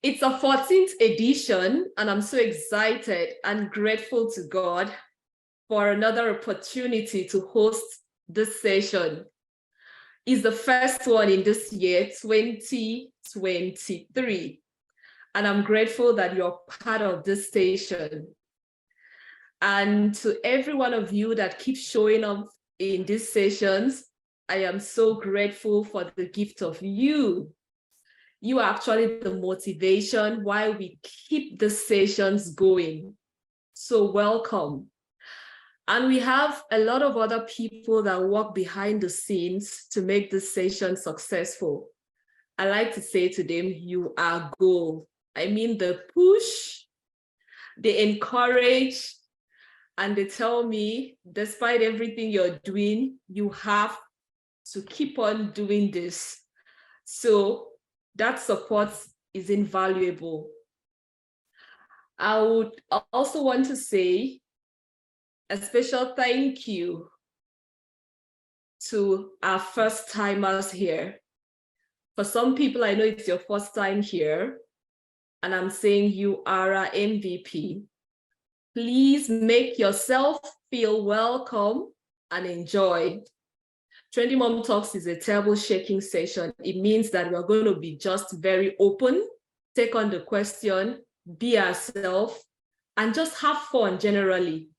It's a 14th edition, and I'm so excited and grateful to God for another opportunity to host this session. It's the first one in this year, 2023. And I'm grateful that you're part of this station. And to every one of you that keeps showing up in these sessions, I am so grateful for the gift of you. You are actually the motivation why we keep the sessions going. So welcome. And we have a lot of other people that work behind the scenes to make this session successful. I like to say to them, you are gold. I mean, they push, they encourage, and they tell me, despite everything you're doing, you have to keep on doing this. So that support is invaluable. I would also want to say a special thank you to our first timers here. For some people, I know it's your first time here, and I'm saying you are our MVP. Please make yourself feel welcome and enjoy. Trendy Mom Talks is a table shaking session. It means that we're going to be just very open, take on the question, be ourselves, and just have fun generally.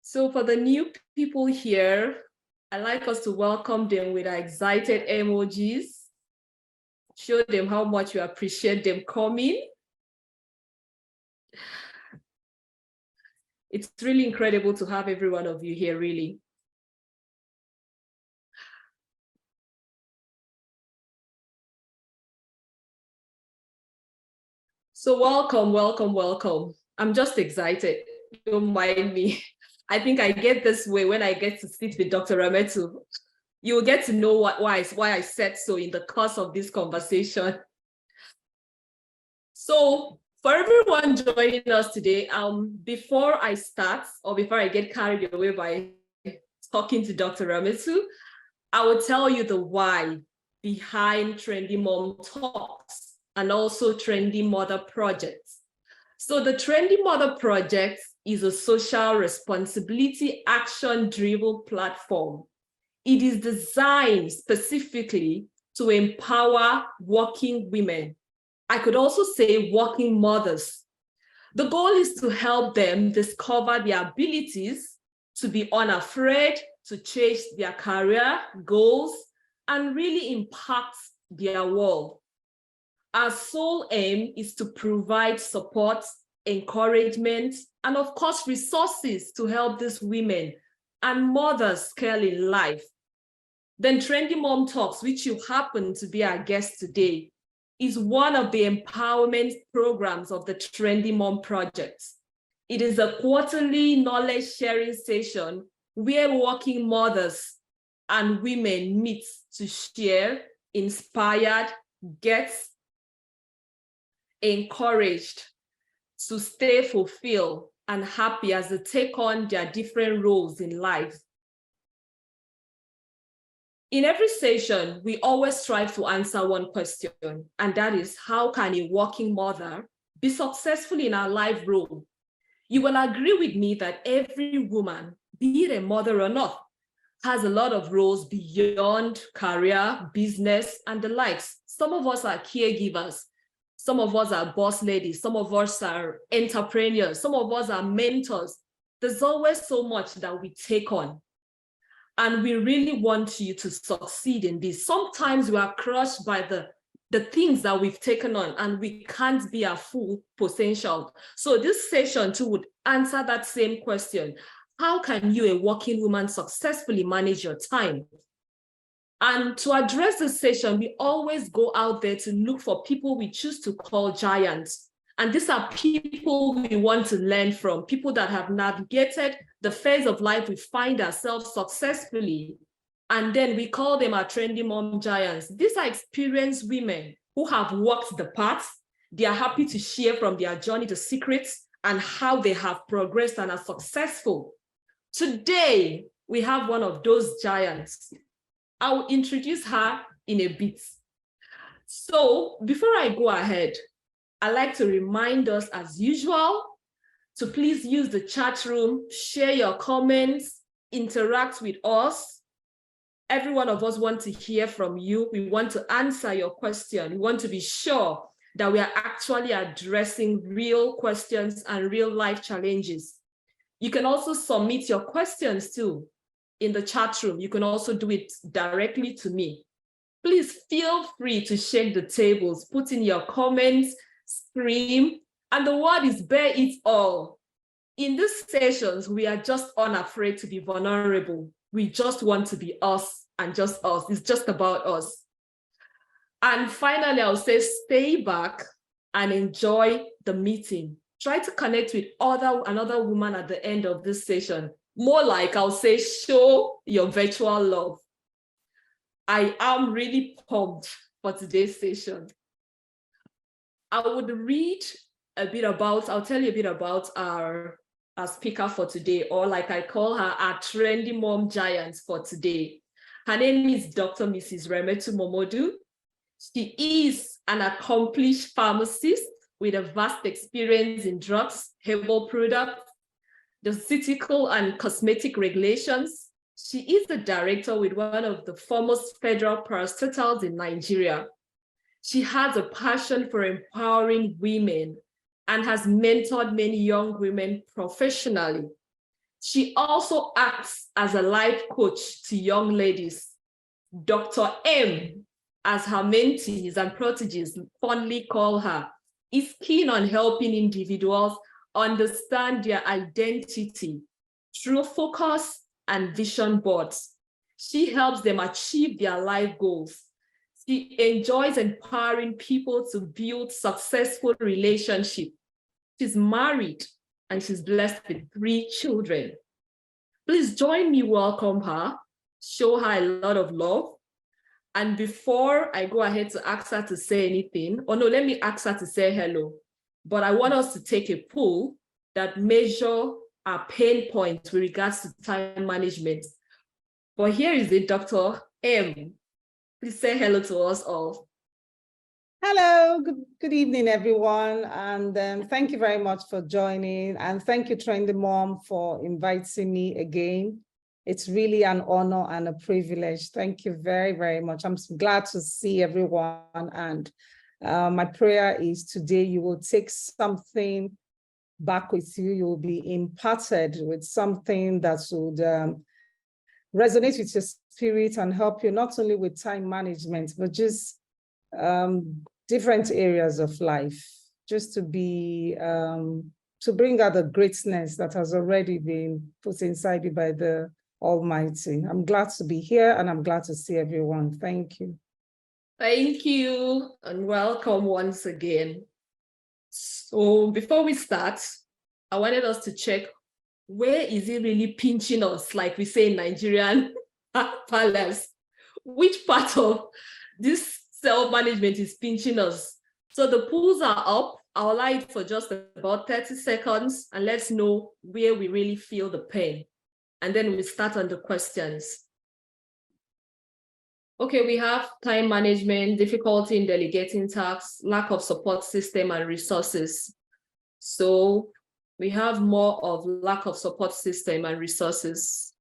So for the new people here, I'd like us to welcome them with our excited emojis. Show them how much you appreciate them coming. It's really incredible to have every one of you here, really. So welcome, welcome, welcome. I'm just excited. Don't mind me. I think I get this way when I get to sit with Dr. Rametu. You'll get to know why I said so in the course of this conversation. So for everyone joining us today, before I start or before I get carried away by talking to Dr. Rametu, I will tell you the why behind Trendy Mom Talks and also Trendy Mother Project. So the Trendy Mother Project is a social responsibility action-driven platform. It is designed specifically to empower working women. I could also say working mothers. The goal is to help them discover their abilities, to be unafraid, to chase their career goals, and really impact their world. Our sole aim is to provide support, encouragement, and of course, resources to help these women and mothers scale in life. Then Trendy Mom Talks, which you happen to be our guest today, is one of the empowerment programs of the Trendy Mom Project. It is a quarterly knowledge sharing session where working mothers and women meet to share, inspired, get encouraged to stay fulfilled and happy as they take on their different roles in life. In every session, we always strive to answer one question, and that is, how can a working mother be successful in her life role? You will agree with me that every woman, be it a mother or not, has a lot of roles beyond career, business, and the likes. Some of us are caregivers. Some of us are boss ladies. Some of us are entrepreneurs. Some of us are mentors. There's always so much that we take on. And we really want you to succeed in this. Sometimes we are crushed by the things that we've taken on and we can't be our full potential. So this session too would answer that same question. How can you, a working woman, successfully manage your time? And to address this session, we always go out there to look for people we choose to call giants. And these are people we want to learn from, people that have navigated the phase of life we find ourselves successfully. And then we call them our Trendy Mom Giants. These are experienced women who have walked the path. They are happy to share from their journey the secrets and how they have progressed and are successful. Today, we have one of those giants. I will introduce her in a bit. So before I go ahead, I'd like to remind us as usual to please use the chat room, share your comments, interact with us. Every one of us want to hear from you. We want to answer your question. We want to be sure that we are actually addressing real questions and real life challenges. You can also submit your questions too in the chat room. You can also do it directly to me. Please feel free to shake the tables, put in your comments, scream, and the word is bear it all. In these sessions, we are just unafraid to be vulnerable. We just want to be us and just us. It's just about us. And finally, I'll say stay back and enjoy the meeting. Try to connect with another woman at the end of this session. More like I'll say, show your virtual love. I am really pumped for today's session. I would read a bit about, I'll tell you a bit about our speaker for today, or like I call her, our trendy mom giant for today. Her name is Dr. Mrs. Remetu Momodu. She is an accomplished pharmacist with a vast experience in drugs, herbal products, pharmaceutical and cosmetic regulations. She is the director with one of the foremost federal parastatals in Nigeria. She has a passion for empowering women and has mentored many young women professionally. She also acts as a life coach to young ladies. Dr. M, as her mentees and proteges fondly call her, is keen on helping individuals understand their identity through focus and vision boards. She helps them achieve their life goals. She enjoys empowering people to build successful relationships. She's married and she's blessed with 3 children. Please join me, welcome her, show her a lot of love. And before I go ahead to ask her to say anything, or no, let me ask her to say hello. But I want us to take a poll that measure our pain points with regards to time management. But here is it, Dr. M. Please say hello to us all. Hello, good evening, everyone. And thank you very much for joining. And thank you, Trendy Mum, for inviting me again. It's really an honor and a privilege. Thank you very, very much. I'm glad to see everyone. And my prayer is today you will take something back with you. You will be imparted with something that would resonate with your spirit and help you not only with time management, but just different areas of life, just to be, to bring out the greatness that has already been put inside you by the Almighty. I'm glad to be here and I'm glad to see everyone. Thank you. Thank you and welcome once again. So before we start, I wanted us to check, where is it really pinching us, like we say in Nigerian palace? Which part of this self-management is pinching us? So the polls are up. I'll allow it for just about 30 seconds and let's know where we really feel the pain. And then we start on the questions. Okay, we have time management, difficulty in delegating tasks, lack of support system and resources. So we have more of lack of support system and resources.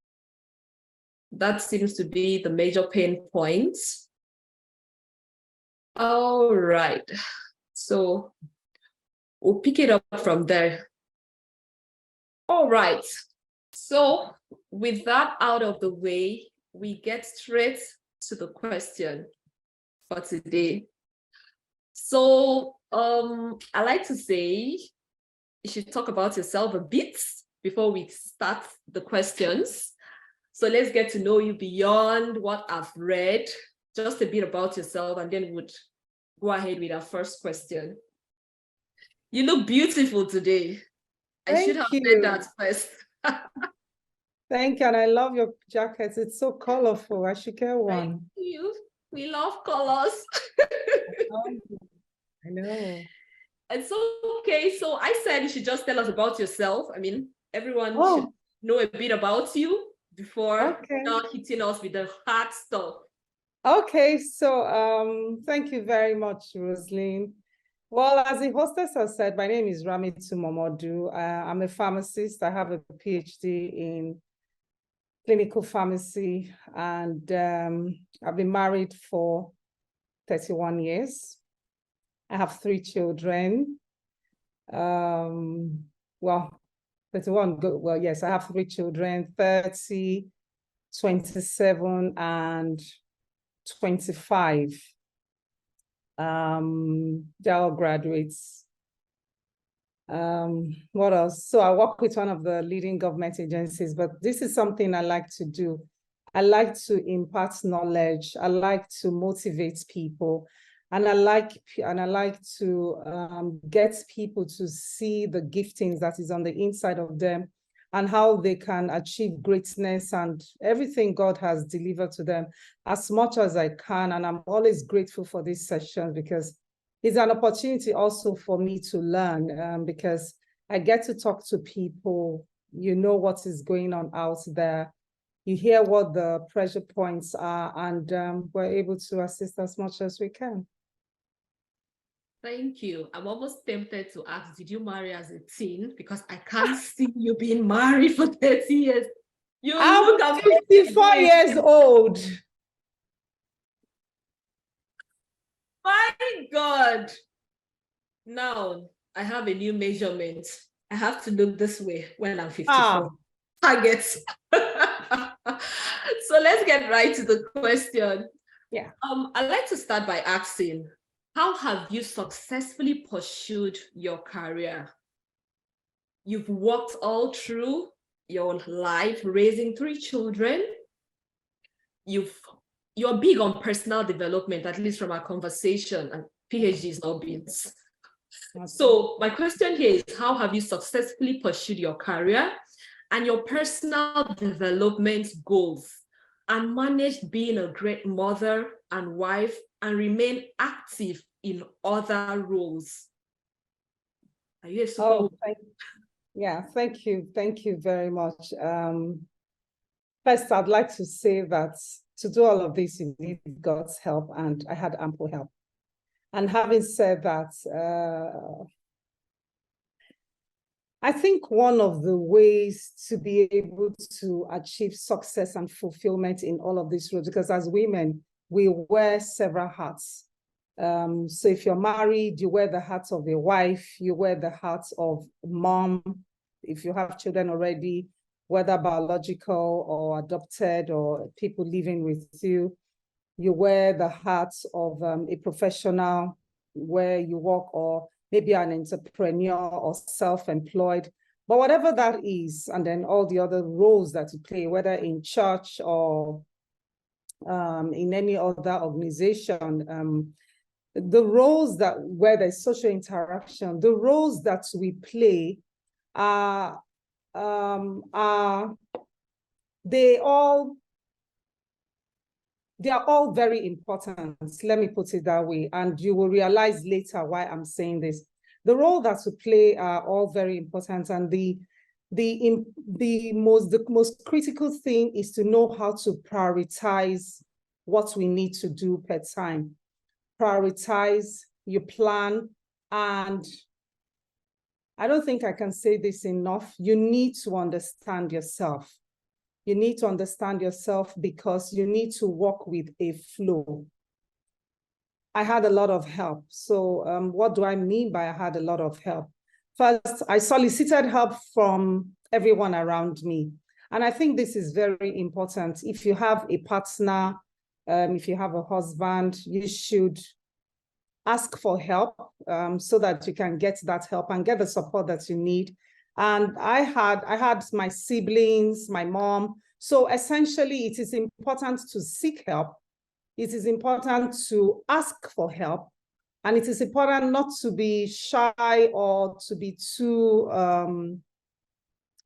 That seems to be the major pain points. All right, so we'll pick it up from there. All right, so with that out of the way, we get straight to the question for today. So I like to say you should talk about yourself a bit before we start the questions. So let's get to know you beyond what I've read, just a bit about yourself, and then we'll go ahead with our first question. You look beautiful today. I should have said that first. Thank you, and I love your jacket. It's so colorful. I should get one. Thank you. We love colors. I know. It's okay. So I said you should just tell us about yourself. I mean, everyone should know a bit about you before not hitting us with the hard stuff. Okay, so thank you very much, Rosaline. Well, as the hostess has said, my name is Ramitu Momodu. I'm a pharmacist. I have a PhD in clinical pharmacy, and I've been married for 31 years. I have 3 children. Well, 31, well, yes, I have 3 children, 30, 27, and 25. They're all graduates. What else? So I work with one of the leading government agencies, but this is something I like to do. I like to impart knowledge. I like to motivate people. And I like to get people to see the giftings that is on the inside of them and how they can achieve greatness and everything God has delivered to them as much as I can. And I'm always grateful for this session because it's an opportunity also for me to learn because I get to talk to people, you know what is going on out there. You hear what the pressure points are, and we're able to assist as much as we can. Thank you. I'm almost tempted to ask, did you marry as a teen? Because I can't see you being married for 30 years. You look I'm 54 years old. My God. Now, I have a new measurement. I have to look this way when I'm 54. Targets. So let's get right to the question. Yeah. I'd like to start by asking, how have you successfully pursued your career? You've walked all through your life raising 3 children. You're big on personal development, at least from our conversation, and PhD is not beans. So my question here is, how have you successfully pursued your career and your personal development goals and managed being a great mother and wife and remain active in other roles? Are you a superwoman? Yeah, thank you. Thank you very much. First, I'd like to say that to do all of this, you need God's help, and I had ample help. And having said that, I think one of the ways to be able to achieve success and fulfillment in all of these roles, because as women, we wear several hats. So if you're married, you wear the hat of a wife, you wear the hat of mom. If you have children already, whether biological or adopted or people living with you, you wear the hat of a professional where you work, or maybe an entrepreneur or self-employed, but whatever that is, and then all the other roles that you play, whether in church or in any other organization, the roles that where there's social interaction, the roles that we play are they are all very important. Let me put it that way. And you will realize later why I'm saying this. The role that we play are all very important. And the most critical thing is to know how to prioritize what we need to do per time. Prioritize, you plan, and I don't think I can say this enough. You need to understand yourself. You need to understand yourself because you need to work with a flow. I had a lot of help. So what do I mean by I had a lot of help? First, I solicited help from everyone around me. And I think this is very important. If you have a partner, if you have a husband, you should ask for help so that you can get that help and get the support that you need. And I had my siblings, my mom. So essentially, it is important to seek help. It is important to ask for help. And it is important not to be shy or to be too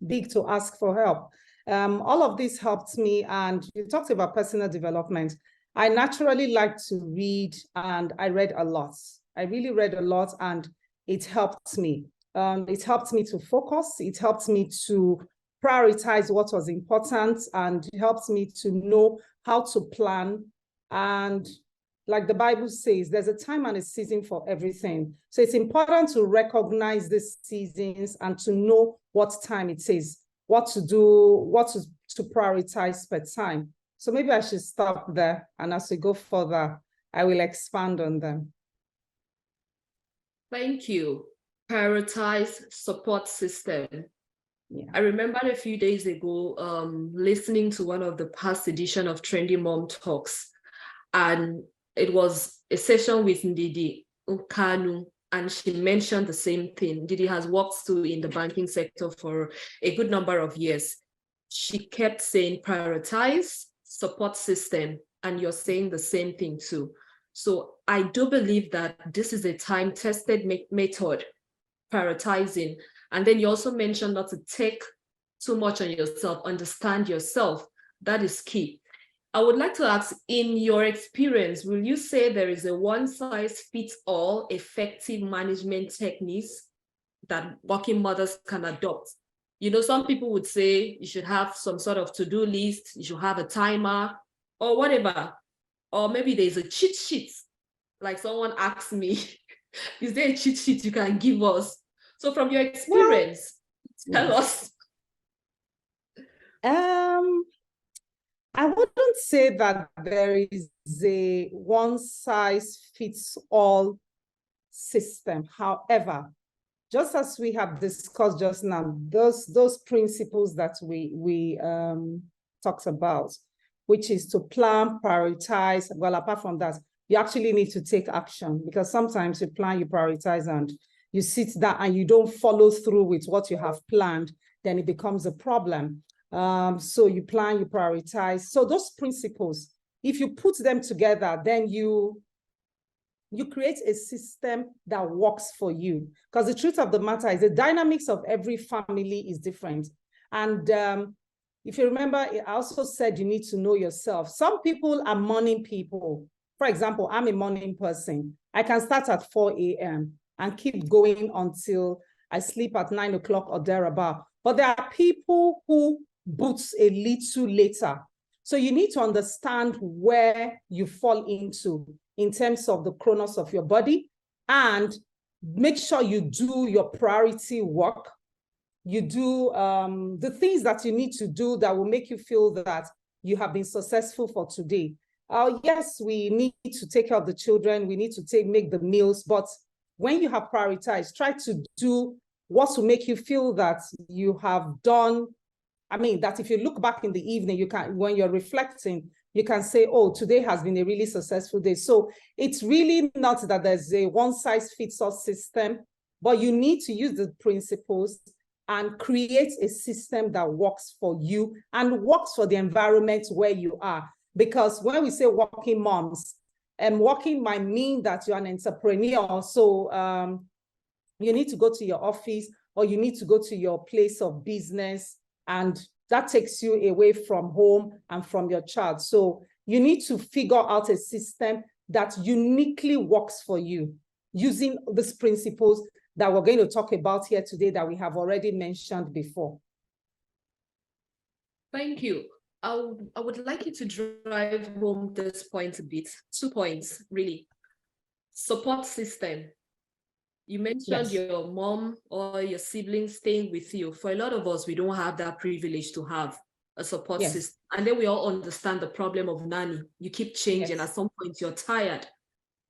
big to ask for help. All of this helped me. And you talked about personal development. I naturally like to read, and I read a lot. I really read a lot, and it helped me. It helped me to focus. It helped me to prioritize what was important, and it helped me to know how to plan And like the Bible says, there's a time and a season for everything. So it's important to recognize these seasons and to know what time it is, what to do, what to prioritize per time. So maybe I should stop there. And as we go further, I will expand on them. Thank you. Prioritize support system. Yeah. I remember a few days ago listening to one of the past edition of Trendy Mum Talks, and it was a session with Ndidi Ukanu, and she mentioned the same thing. Ndidi has worked too in the banking sector for a good number of years. She kept saying prioritize support system, and you're saying the same thing too. So I do believe that this is a time-tested method, prioritizing. And then you also mentioned not to take too much on yourself, understand yourself. That is key. I would like to ask, in your experience, will you say there is a one-size-fits-all effective management techniques that working mothers can adopt? You know, some people would say you should have some sort of to-do list, you should have a timer or whatever. Or maybe there's a cheat sheet. Like someone asked me, is there a cheat sheet you can give us? So from your experience, tell us. I wouldn't say that there is a one-size-fits-all system. However, just as we have discussed just now, those principles that we talked about, which is to plan, prioritize. Well, apart from that, you actually need to take action, because sometimes you plan, you prioritize, and you sit down and you don't follow through with what you have planned, then it becomes a problem. So you plan, you prioritize. So those principles, if you put them together, then you create a system that works for you. Because the truth of the matter is the dynamics of every family is different. And if you remember, I also said you need to know yourself. Some people are morning people. For example, I'm a morning person. I can start at 4 a.m. and keep going until I sleep at 9 o'clock or thereabout. But there are people who boots a little later. So you need to understand where you fall into in terms of the chronos of your body, and make sure you do your priority work. You do the things that you need to do that will make you feel that you have been successful for today. Yes, we need to take care of the children. We need to make the meals. But when you have prioritized, try to do what will make you feel that you have done. I mean, that if you look back in the evening, you can, when you're reflecting, you can say, oh, today has been a really successful day. So it's really not that there's a one-size-fits-all system, but you need to use the principles and create a system that works for you and works for the environment where you are. Because when we say working moms, working might mean that you're an entrepreneur. So you need to go to your office, or you need to go to your place of business, and that takes you away from home and from your child. So you need to figure out a system that uniquely works for you, using these principles that we're going to talk about here today that we have already mentioned before. Thank you. I would like you to drive home this point a bit. 2 points, really. Support system. You mentioned your mom or your siblings staying with you. For a lot of us, we don't have that privilege to have a support system. And then we all understand the problem of nanny. You keep changing. At some point, you're tired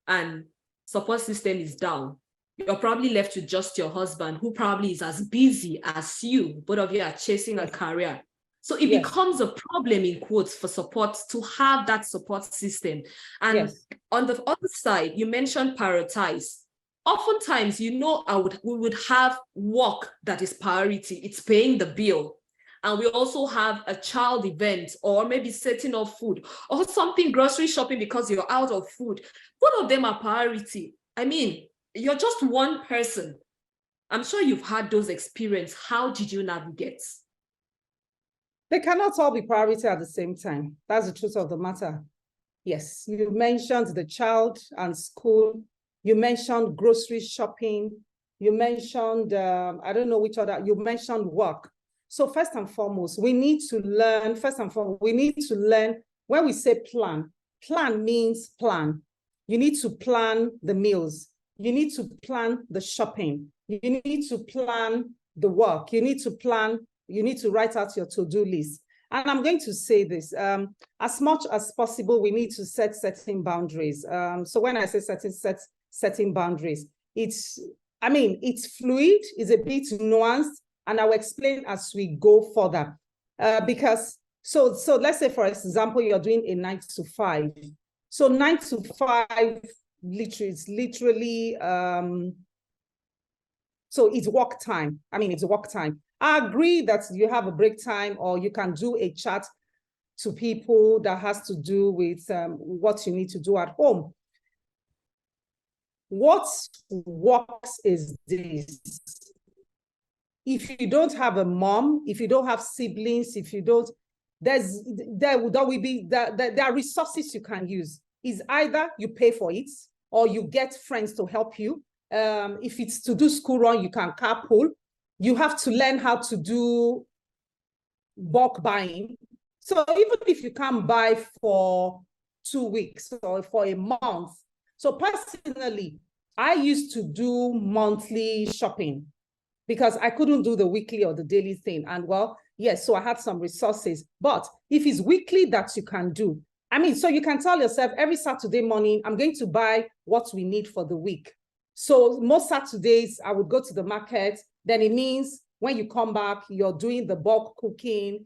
and support system is down. You're probably left with just your husband, who probably is as busy as you. Both of you are chasing a career. So it becomes a problem, in quotes, for support to have that support system. And on the other side, you mentioned prioritize. Oftentimes, you know, we would have work that is priority. It's paying the bill. And we also have a child event, or maybe setting up food, or something, grocery shopping because you're out of food. Both of them are priority. I mean, you're just one person. I'm sure you've had those experiences. How did you navigate? They cannot all be priority at the same time. That's the truth of the matter. Yes, you mentioned the child and school. You mentioned grocery shopping. You mentioned, I don't know which other, you mentioned work. So first and foremost, we need to learn, when we say plan Plan means plan. You need to plan the meals. You need to plan the shopping. You need to plan the work. You need to write out your to-do list. And I'm going to say this, as much as possible, we need to set certain boundaries. So when I say setting boundaries, it's fluid, it's a bit nuanced, and I'll explain as we go further. Because let's say, for example, you're doing a 9 to 5. So 9 to 5, literally, so it's work time. It's work time. I agree that you have a break time, or you can do a chat to people that has to do with what you need to do at home. What works is this. If you don't have a mom, if you don't have siblings, if you don't, there are resources you can use. Is either you pay for it or you get friends to help you. If it's to do school run, you can carpool. You have to learn how to do bulk buying. So even if you can't buy for 2 weeks or for a month. So personally, I used to do monthly shopping because I couldn't do the weekly or the daily thing. And well, yes, so I had some resources. But if it's weekly that you can do, so you can tell yourself every Saturday morning, I'm going to buy what we need for the week. So most Saturdays, I would go to the market. Then it means when you come back, you're doing the bulk cooking.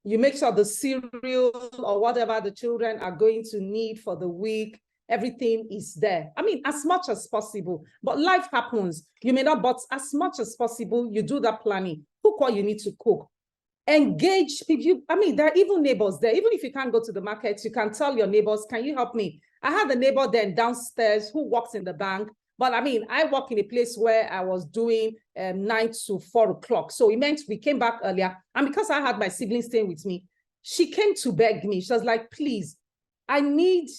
You make sure the cereal or whatever the children are going to need for the week, everything is there. As much as possible, but life happens. You may not, but as much as possible, you do that planning. Cook what you need to cook. Engage people. There are even neighbors there. Even if you can't go to the market, you can tell your neighbors, can you help me? I had a neighbor then downstairs who works in the bank. But I work in a place where I was doing 9 to 4 o'clock. So it meant we came back earlier. And because I had my siblings staying with me, she came to beg me. She was like, please, I need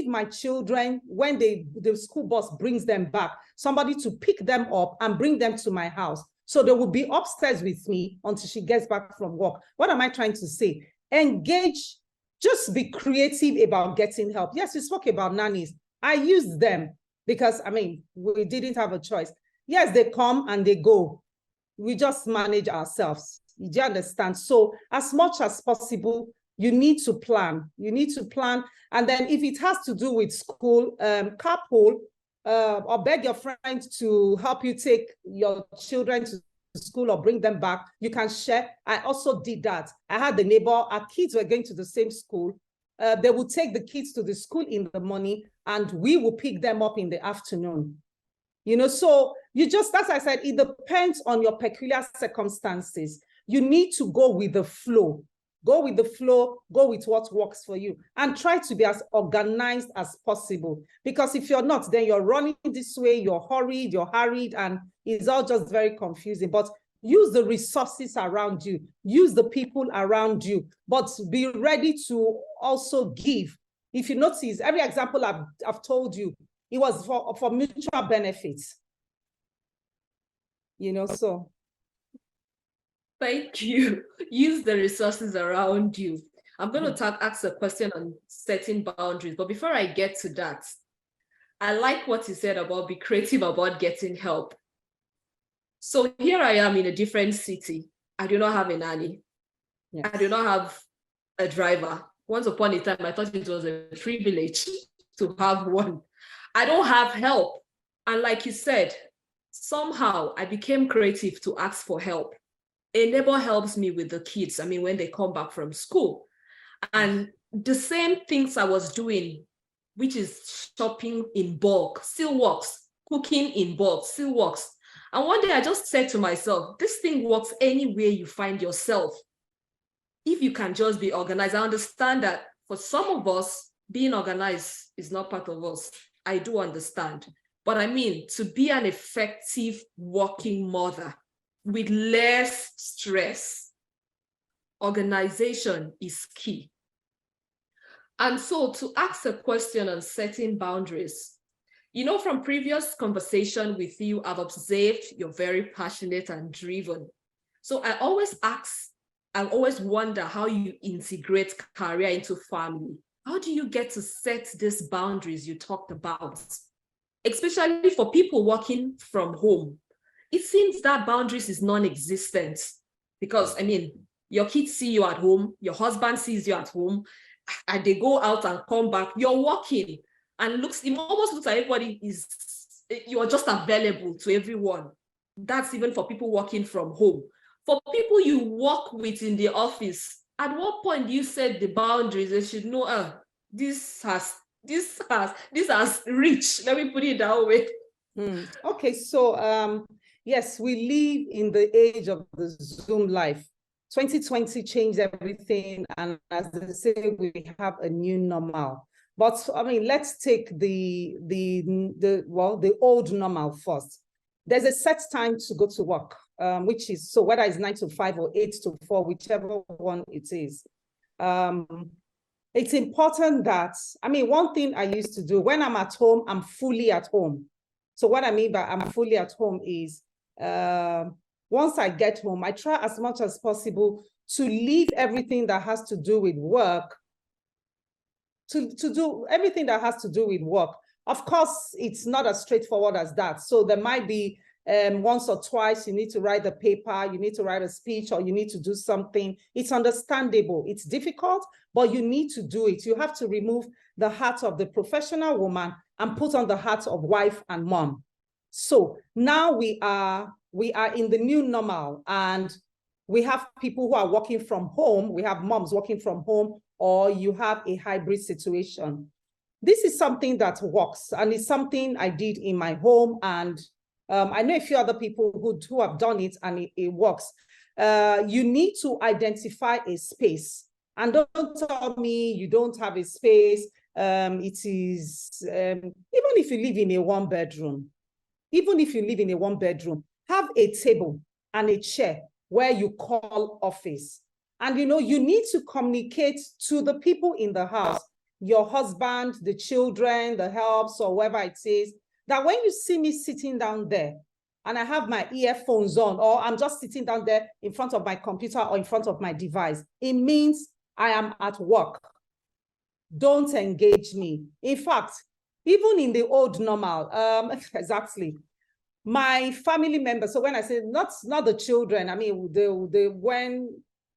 my children, when the school bus brings them back, somebody to pick them up and bring them to my house. So they will be upstairs with me until she gets back from work. What am I trying to say? Engage, just be creative about getting help. Yes, we spoke about nannies. I use them. Because, we didn't have a choice. Yes, they come and they go. We just manage ourselves. You do understand? So as much as possible, you need to plan. You need to plan. And then if it has to do with school, carpool, or beg your friend to help you take your children to school or bring them back, you can share. I also did that. I had a neighbor, our kids were going to the same school. They would take the kids to the school in the morning and we will pick them up in the afternoon. So you just, as I said, it depends on your peculiar circumstances. You need to go with the flow. Go with the flow, go with what works for you, and try to be as organized as possible. Because if you're not, then you're running this way, you're hurried, and it's all just very confusing. But use the resources around you, use the people around you, but be ready to also give. If you notice, every example I've told you, it was for mutual benefits. So. Thank you. Use the resources around you. I'm going to ask a question on setting boundaries, but before I get to that, I like what you said about be creative about getting help. So here I am in a different city. I do not have a nanny. Yes. I do not have a driver. Once upon a time, I thought it was a privilege to have one. I don't have help. And like you said, somehow I became creative to ask for help. A neighbor helps me with the kids, when they come back from school. And the same things I was doing, which is shopping in bulk, still works. Cooking in bulk still works. And one day I just said to myself, this thing works anywhere you find yourself. If you can just be organized. I understand that for some of us, being organized is not part of us. I do understand. But to be an effective working mother with less stress, organization is key. And so to ask a question on setting boundaries, from previous conversation with you, I've observed you're very passionate and driven. So I always ask I always wonder how you integrate career into family. How do you get to set these boundaries you talked about? Especially for people working from home. It seems that boundaries is non-existent because, I mean, your kids see you at home, your husband sees you at home, and they go out and come back, you're working, and it almost looks like everybody is, you're just available to everyone. That's even for people working from home. For people you work with in the office, at what point do you set the boundaries? They should know, this has reached. Let me put it that way. Okay, so yes, we live in the age of the Zoom life. 2020 changed everything, and as they say, we have a new normal. But I mean, let's take the old normal first. There's a set time to go to work, which is, so whether it's 9 to 5 or 8 to 4, whichever one it is. It's important that, I mean, one thing I used to do when I'm at home, I'm fully at home. So what I mean by I'm fully at home is, once I get home, I try as much as possible to leave everything that has to do with work, to do everything that has to do with work. Of course, it's not as straightforward as that. So there might be once or twice you need to write a paper, you need to write a speech, or you need to do something. It's understandable. It's difficult, but you need to do it. You have to remove the hat of the professional woman and put on the hat of wife and mom. So now we are in the new normal, and we have people who are working from home. We have moms working from home, or you have a hybrid situation. This is something that works, and it's something I did in my home, and I know a few other people who have done it, and it works. You need to identify a space, and don't tell me you don't have a space. It is, even if you live in a one bedroom, have a table and a chair where you call office. And you need to communicate to the people in the house, your husband, the children, the helps, or whoever it is, that when you see me sitting down there and I have my earphones on, or I'm just sitting down there in front of my computer or in front of my device, it means I am at work. Don't engage me. In fact, even in the old normal, exactly, my family members, so when I say not the children, I mean, when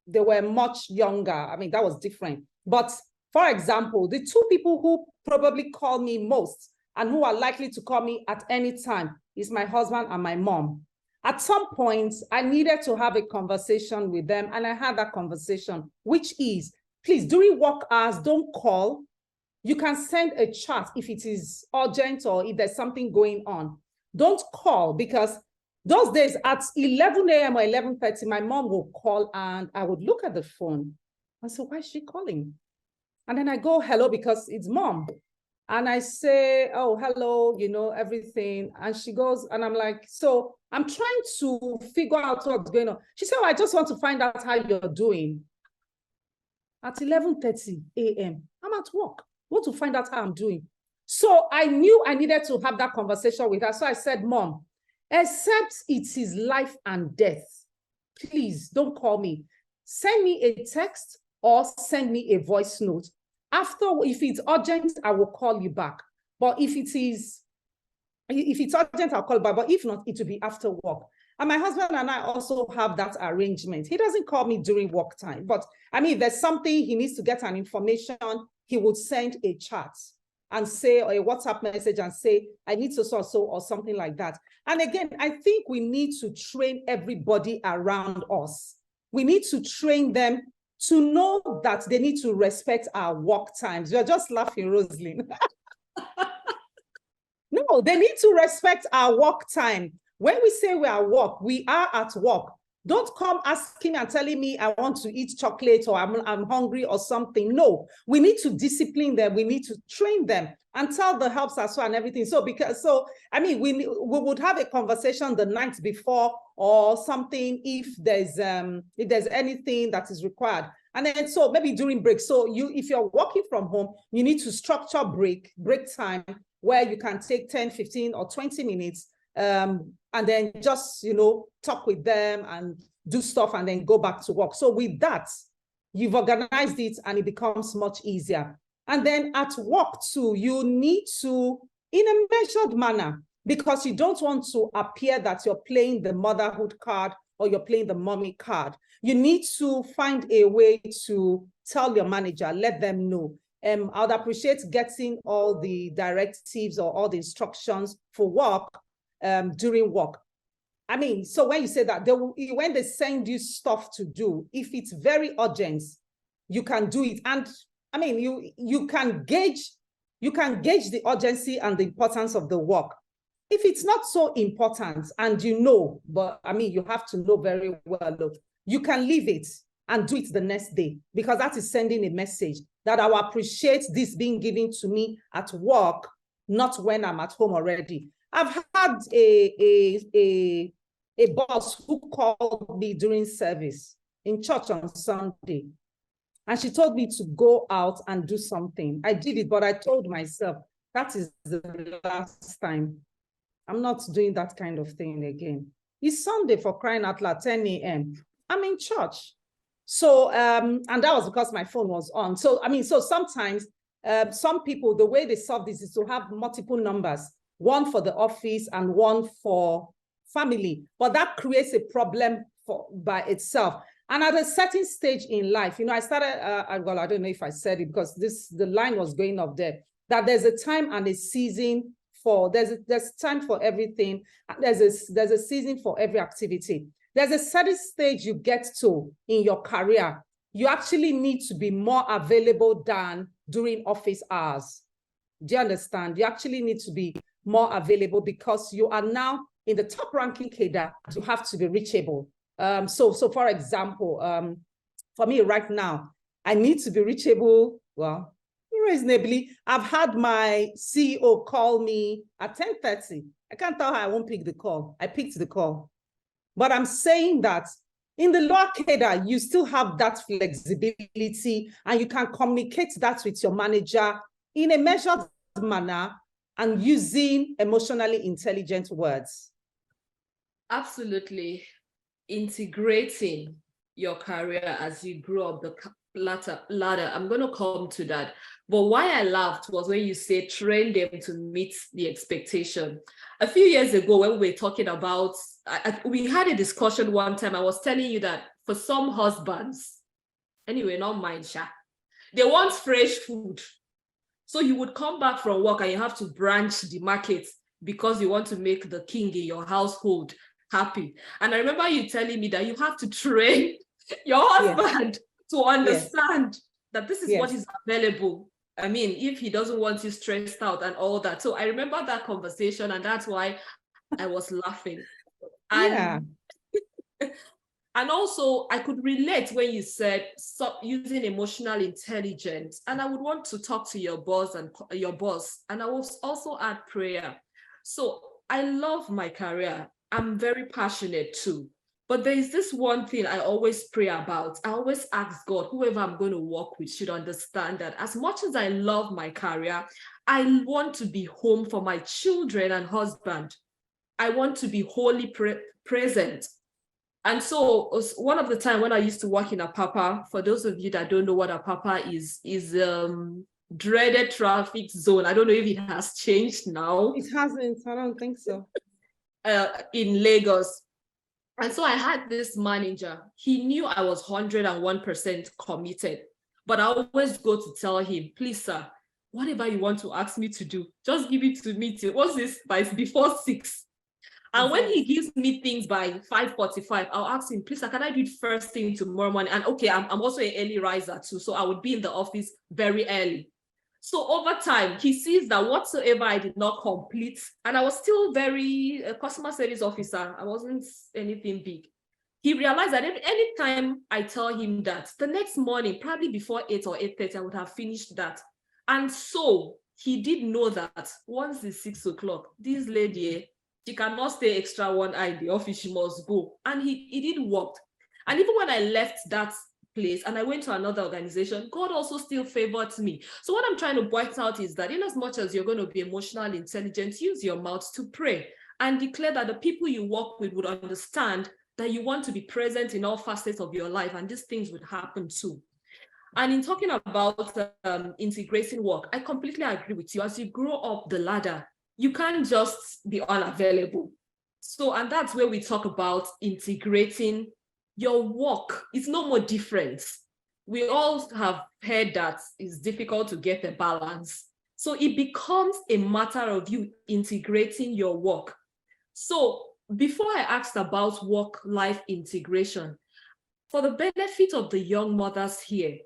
they were much younger, I mean, that was different. But for example, the two people who probably call me most and who are likely to call me at any time is my husband and my mom. At some point, I needed to have a conversation with them, and I had that conversation, which is, please, during work hours, don't call. You can send a chat if it is urgent or if there's something going on. Don't call, because those days at 11 a.m. or 11:30, my mom will call and I would look at the phone and say, why is she calling? And then I go, hello, because it's mom. And I say, oh, hello, everything. And she goes, and I'm like, so I'm trying to figure out what's going on. She said, oh, I just want to find out how you're doing. At 11:30 a.m., I'm at work. I want to find out how I'm doing. So I knew I needed to have that conversation with her. So I said, Mom, except it is life and death, please don't call me. Send me a text or send me a voice note. After, if it's urgent, I will call you back. But if it's urgent, I'll call back. But if not, it will be after work. And my husband and I also have that arrangement. He doesn't call me during work time. But I mean, if there's something he needs to get an information, he would send a chat and say, or a WhatsApp message and say, I need to so or something like that. And again, I think we need to train everybody around us. We need to train them to know that they need to respect our work times. You're just laughing, Rosalind. No, they need to respect our work time. When we say we are at work, we are at work. Don't come asking me and telling me I want to eat chocolate or I'm hungry or something. No, we need to discipline them. We need to train them and tell the helps as well and everything. So I mean, we would have a conversation the night before or something if there's anything that is required. And then so maybe during break. So if you're working from home, you need to structure break time where you can take 10, 15 or 20 minutes and then just, talk with them and do stuff, and then go back to work. So with that, you've organized it and it becomes much easier. And then at work too, you need to, in a measured manner, because you don't want to appear that you're playing the motherhood card or you're playing the mommy card. You need to find a way to tell your manager, let them know. I would appreciate getting all the directives or all the instructions for work during work. I mean, so when you say that, when they send you stuff to do, if it's very urgent, you can do it. And I mean, you can gauge the urgency and the importance of the work. If it's not so important and but I mean, you have to know very well, look, you can leave it and do it the next day, because that is sending a message that I will appreciate this being given to me at work, not when I'm at home already. I've had a boss who called me during service in church on Sunday, and she told me to go out and do something. I did it, but I told myself, that is the last time. I'm not doing that kind of thing again. It's Sunday, for crying out loud, 10 a.m. I'm in church. So, and that was because my phone was on. So, I mean, so sometimes some people, the way they solve this is to have multiple numbers, one for the office and one for family. But that creates a problem by itself. And at a certain stage in life, I started, well, I don't know if I said it because the line was going up there, that there's a time and a season for, there's time for everything. And there's a season for every activity. There's a certain stage you get to in your career. You actually need to be more available than during office hours. Do you understand? You actually need to be more available because you are now in the top ranking cadre. You have to be reachable. So for example, for me right now, I need to be reachable, well, reasonably. I've had my CEO call me at 10:30. I can't tell her I won't pick the call. I picked the call. But I'm saying that in the lower cadre, you still have that flexibility and you can communicate that with your manager in a measured manner and using emotionally intelligent words. Absolutely. Integrating your career as you grow up the ladder. I'm going to come to that. But why I laughed was when you said train them to meet the expectation. A few years ago, when we were talking about, we had a discussion one time. I was telling you that for some husbands, anyway, not mine, Sha, they want fresh food. So you would come back from work and you have to branch the market because you want to make the king in your household happy. And I remember you telling me that you have to train your husband to understand that this is what is available. I mean, if he doesn't want you stressed out and all that. So I remember that conversation, and that's why I was laughing. And, and also, I could relate when you said stop using emotional intelligence. And I would want to talk to your boss, and I will also add prayer. So I love my career. I'm very passionate too. But there is this one thing I always pray about. I always ask God, whoever I'm going to work with should understand that as much as I love my career, I want to be home for my children and husband. I want to be wholly present. And so one of the time when I used to work in a Apapa, for those of you that don't know what a Apapa is dreaded traffic zone. I don't know if it has changed now. It hasn't, I don't think so. In Lagos. And so I had this manager. He knew I was 101% committed, but I always go to tell him, please, sir, whatever you want to ask me to do, just give it to me till, what's this, by before 6. And when he gives me things by 5:45, I'll ask him, please, sir, can I do it first thing tomorrow morning? And okay, I'm also an early riser too, so I would be in the office very early. So over time, he sees that whatsoever I did not complete, and I was still very customer service officer, I wasn't anything big. He realized that anytime I tell him that, the next morning, probably before 8 or 8:30, I would have finished that. And so he did know that once it's 6 o'clock, this lady, she cannot stay extra one eye in the office, she must go. And he did work. And even when I left that place and I went to another organization, God also still favored me. So what I'm trying to point out is that in as much as you're going to be emotionally intelligent, use your mouth to pray and declare that the people you work with would understand that you want to be present in all facets of your life, and these things would happen too. And in talking about integrating work, I completely agree with you. As you grow up the ladder, you can't just be unavailable. So, and that's where we talk about integrating your work. It's no more different. We all have heard that it's difficult to get a balance. So it becomes a matter of you integrating your work. So before I asked about work-life integration, for the benefit of the young mothers here,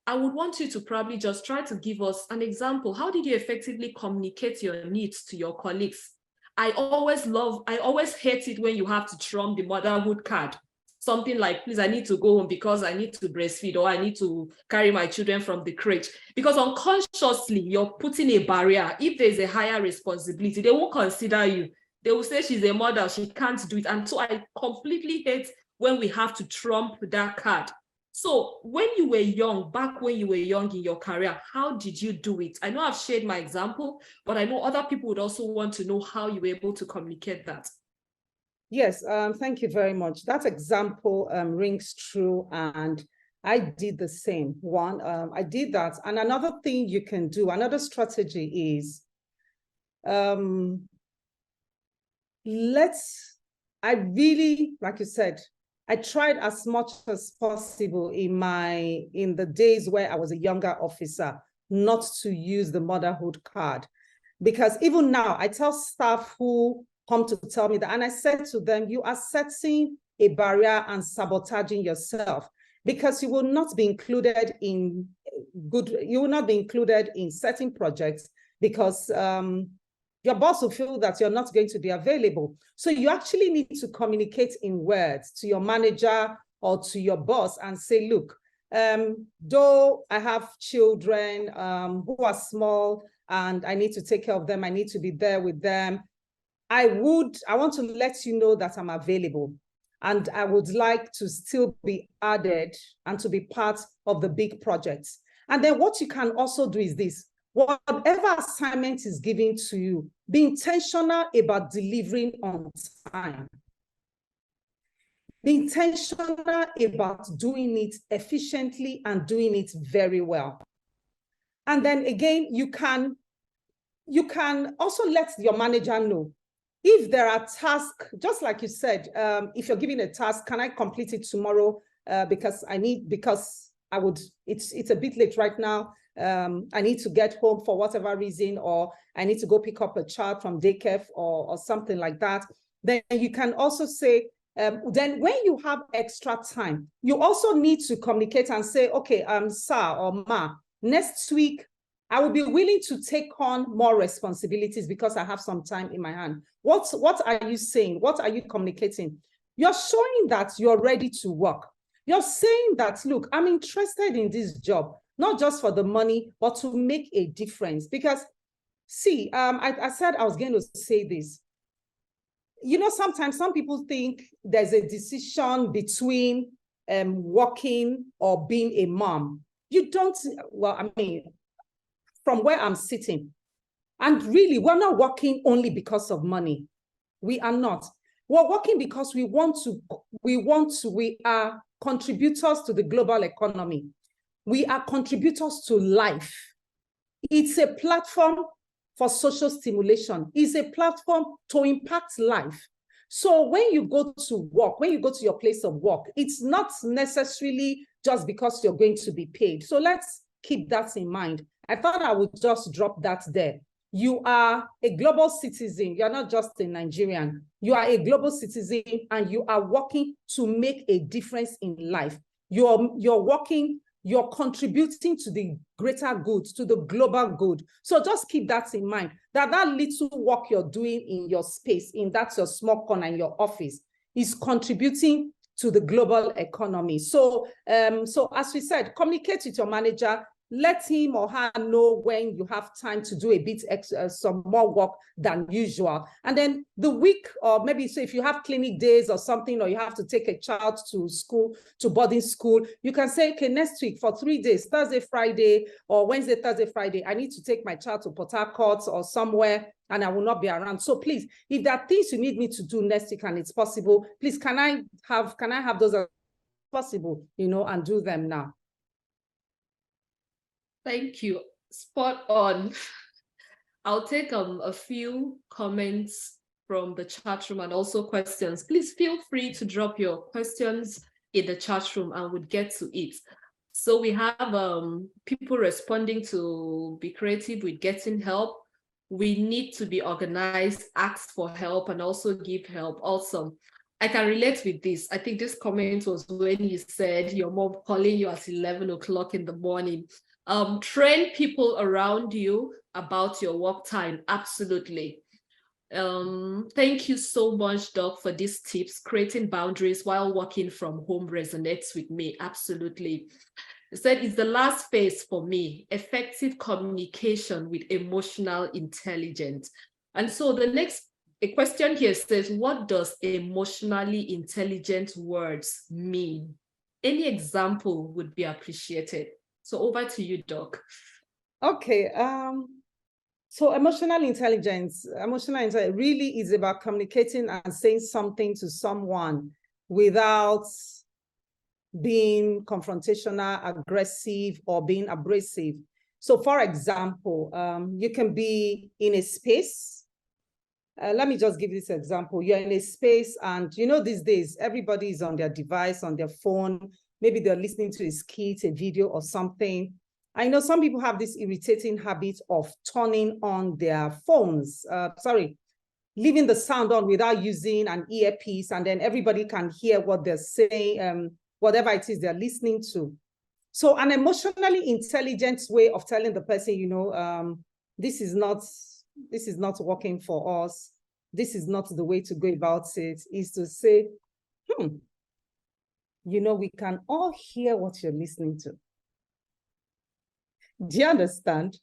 I would want you to probably just try to give us an example. How did you effectively communicate your needs to your colleagues? I always hate it when you have to trump the motherhood card. Something like, please, I need to go home because I need to breastfeed, or I need to carry my children from the crèche. Because unconsciously, you're putting a barrier. If there's a higher responsibility, they won't consider you. They will say she's a mother, she can't do it. And so I completely hate when we have to trump that card. So when you were young, back when you were young in your career, how did you do it? I know I've shared my example, but I know other people would also want to know how you were able to communicate that. Yes, thank you very much. That example rings true, and I did the same. I did that. And another thing you can do, another strategy is, like you said, I tried as much as possible in the days where I was a younger officer not to use the motherhood card. Because even now, I tell staff who come to tell me that, and I said to them, you are setting a barrier and sabotaging yourself, because you will not be included in certain projects, because your boss will feel that you're not going to be available. So you actually need to communicate in words to your manager or to your boss and say, look, though I have children who are small and I need to take care of them, I need to be there with them, I want to let you know that I'm available, and I would like to still be added and to be part of the big projects. And then what you can also do is this: whatever assignment is given to you, be intentional about delivering on time. Be intentional about doing it efficiently and doing it very well. And then again, you can also let your manager know if there are tasks, just like you said, if you're given a task, can I complete it tomorrow? It's a bit late right now. I need to get home for whatever reason, or I need to go pick up a child from daycare or something like that. Then you can also say, then when you have extra time, you also need to communicate and say, okay, sir or ma, next week, I will be willing to take on more responsibilities because I have some time in my hand. What are you saying? What are you communicating? You're showing that you're ready to work. You're saying that, look, I'm interested in this job, not just for the money, but to make a difference. Because, see, I said I was going to say this. You know, sometimes some people think there's a decision between working or being a mom. You don't, well, I mean, from where I'm sitting, and really, we're not working only because of money. We are not. We're working because we are contributors to the global economy. We are contributors to life. It's a platform for social stimulation. It's a platform to impact life. So when you go to work, when you go to your place of work, it's not necessarily just because you're going to be paid. So let's keep that in mind. I thought I would just drop that there. You are a global citizen. You're not just a Nigerian. You are a global citizen, and you are working to make a difference in life. You're working, you're contributing to the greater good, to the global good. So just keep that in mind, that little work you're doing in your space, that's your small corner in your office, is contributing to the global economy. So, so as we said, communicate with your manager. Let him or her know when you have time to do a bit some more work than usual. And then the week, or maybe so if you have clinic days or something, or you have to take a child to school, to boarding school, you can say, okay, next week for 3 days, Thursday, Friday, or Wednesday, Thursday, Friday, I need to take my child to Port Harcourt or somewhere, and I will not be around. So please, if there are things you need me to do next week and it's possible, please, can I have those as possible, and do them now? Thank you. Spot on. I'll take a few comments from the chat room and also questions. Please feel free to drop your questions in the chat room and we'll get to it. So we have people responding to be creative with getting help. We need to be organized, ask for help, and also give help. Awesome. I can relate with this. I think this comment was when you said your mom calling you at 11 o'clock in the morning. Train people around you about your work time. Absolutely. Thank you so much, Doc, for these tips. Creating boundaries while working from home resonates with me. Absolutely. It said it's the last phase for me, effective communication with emotional intelligence. And so the next question here says, what does emotionally intelligent words mean? Any example would be appreciated. So over to you, Doc. Okay. So emotional intelligence really is about communicating and saying something to someone without being confrontational, aggressive, or being abrasive. So for example, you can be in a space. Let me just give this example. You're in a space and these days, everybody is on their device, on their phone. Maybe they're listening to a skit, a video or something. I know some people have this irritating habit of turning on their phones, leaving the sound on without using an earpiece, and then everybody can hear what they're saying, whatever it is they're listening to. So an emotionally intelligent way of telling the person, this is not working for us, this is not the way to go about it, is to say, we can all hear what you're listening to. Do you understand?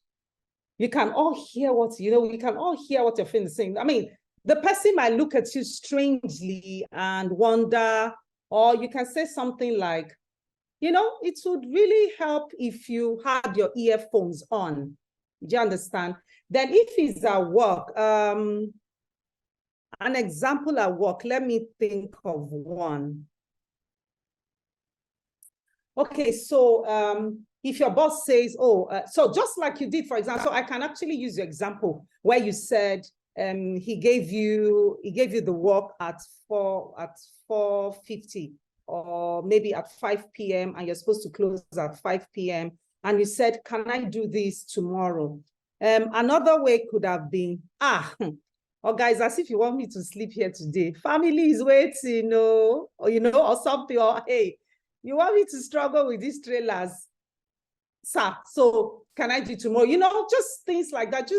You can all hear we can all hear what your friend is saying. I mean, the person might look at you strangely and wonder, or you can say something like, it would really help if you had your earphones on. Do you understand? Then if it's at work, an example at work, let me think of one. Okay, so if your boss says, so just like you did, for example, so I can actually use your example where you said he gave you the work at 4:50 or maybe at 5 p.m. and you're supposed to close at 5 p.m. and you said, can I do this tomorrow? Another way could have been, or guys, as if you want me to sleep here today. Family is waiting, or something, or hey, you want me to struggle with these trailers, sir? So can I do tomorrow? Just things like that.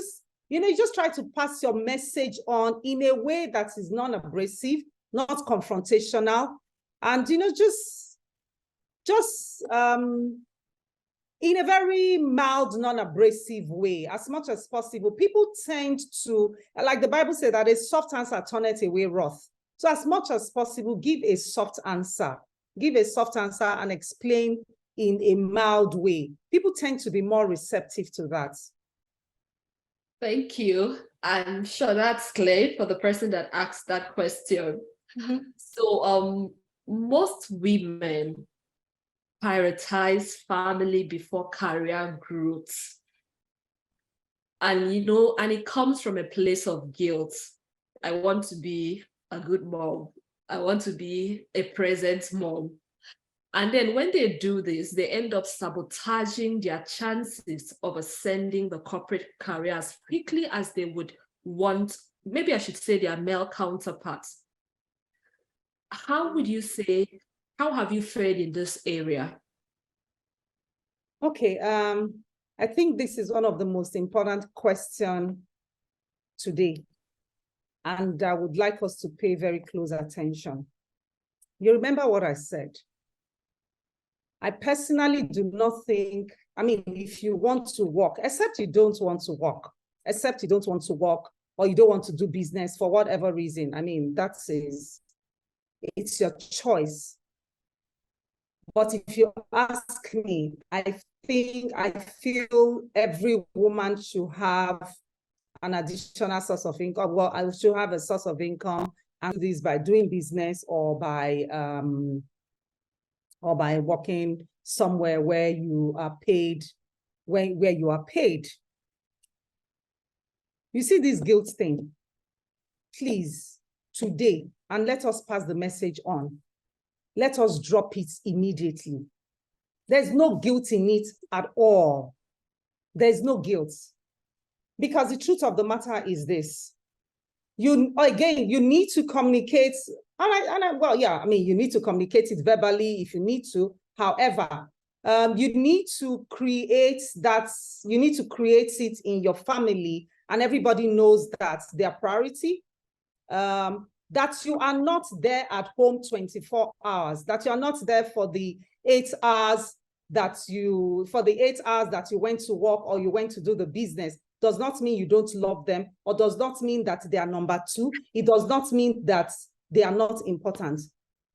You just try to pass your message on in a way that is non-abrasive, not confrontational, and just in a very mild, non-abrasive way, as much as possible. People tend to, like the Bible said, that a soft answer turneth away wrath. So as much as possible, give a soft answer. Give a soft answer and explain in a mild way. People tend to be more receptive to that. Thank you. I'm sure that's clear for the person that asked that question. Mm-hmm. So most women prioritize family before career growth. And it comes from a place of guilt. I want to be a good mom. I want to be a present mom. And then when they do this, they end up sabotaging their chances of ascending the corporate career as quickly as they would want, maybe I should say their male counterparts. How would you say, how have you fared in this area? Okay, I think this is one of the most important questions today. And I would like us to pay very close attention. You remember what I said? I personally do not think, if you want to work, except you don't want to work, or you don't want to do business for whatever reason, it's your choice. But if you ask me, I feel every woman should have an additional source of income. Well, I should have a source of income, and do this by doing business or by working somewhere where you are paid, where you are paid. You see this guilt thing? Please, today, and let us pass the message on. Let us drop it immediately. There's no guilt in it at all. There's no guilt. Because the truth of the matter is this. You need to communicate. You need to communicate it verbally if you need to. However, you need to create that. You need to create it in your family, and everybody knows that their priority. That you are not there at home 24 hours. That you are not there for the 8 hours that you went to work or you went to do the business. Does not mean you don't love them, or does not mean that they are number two. It does not mean that they are not important.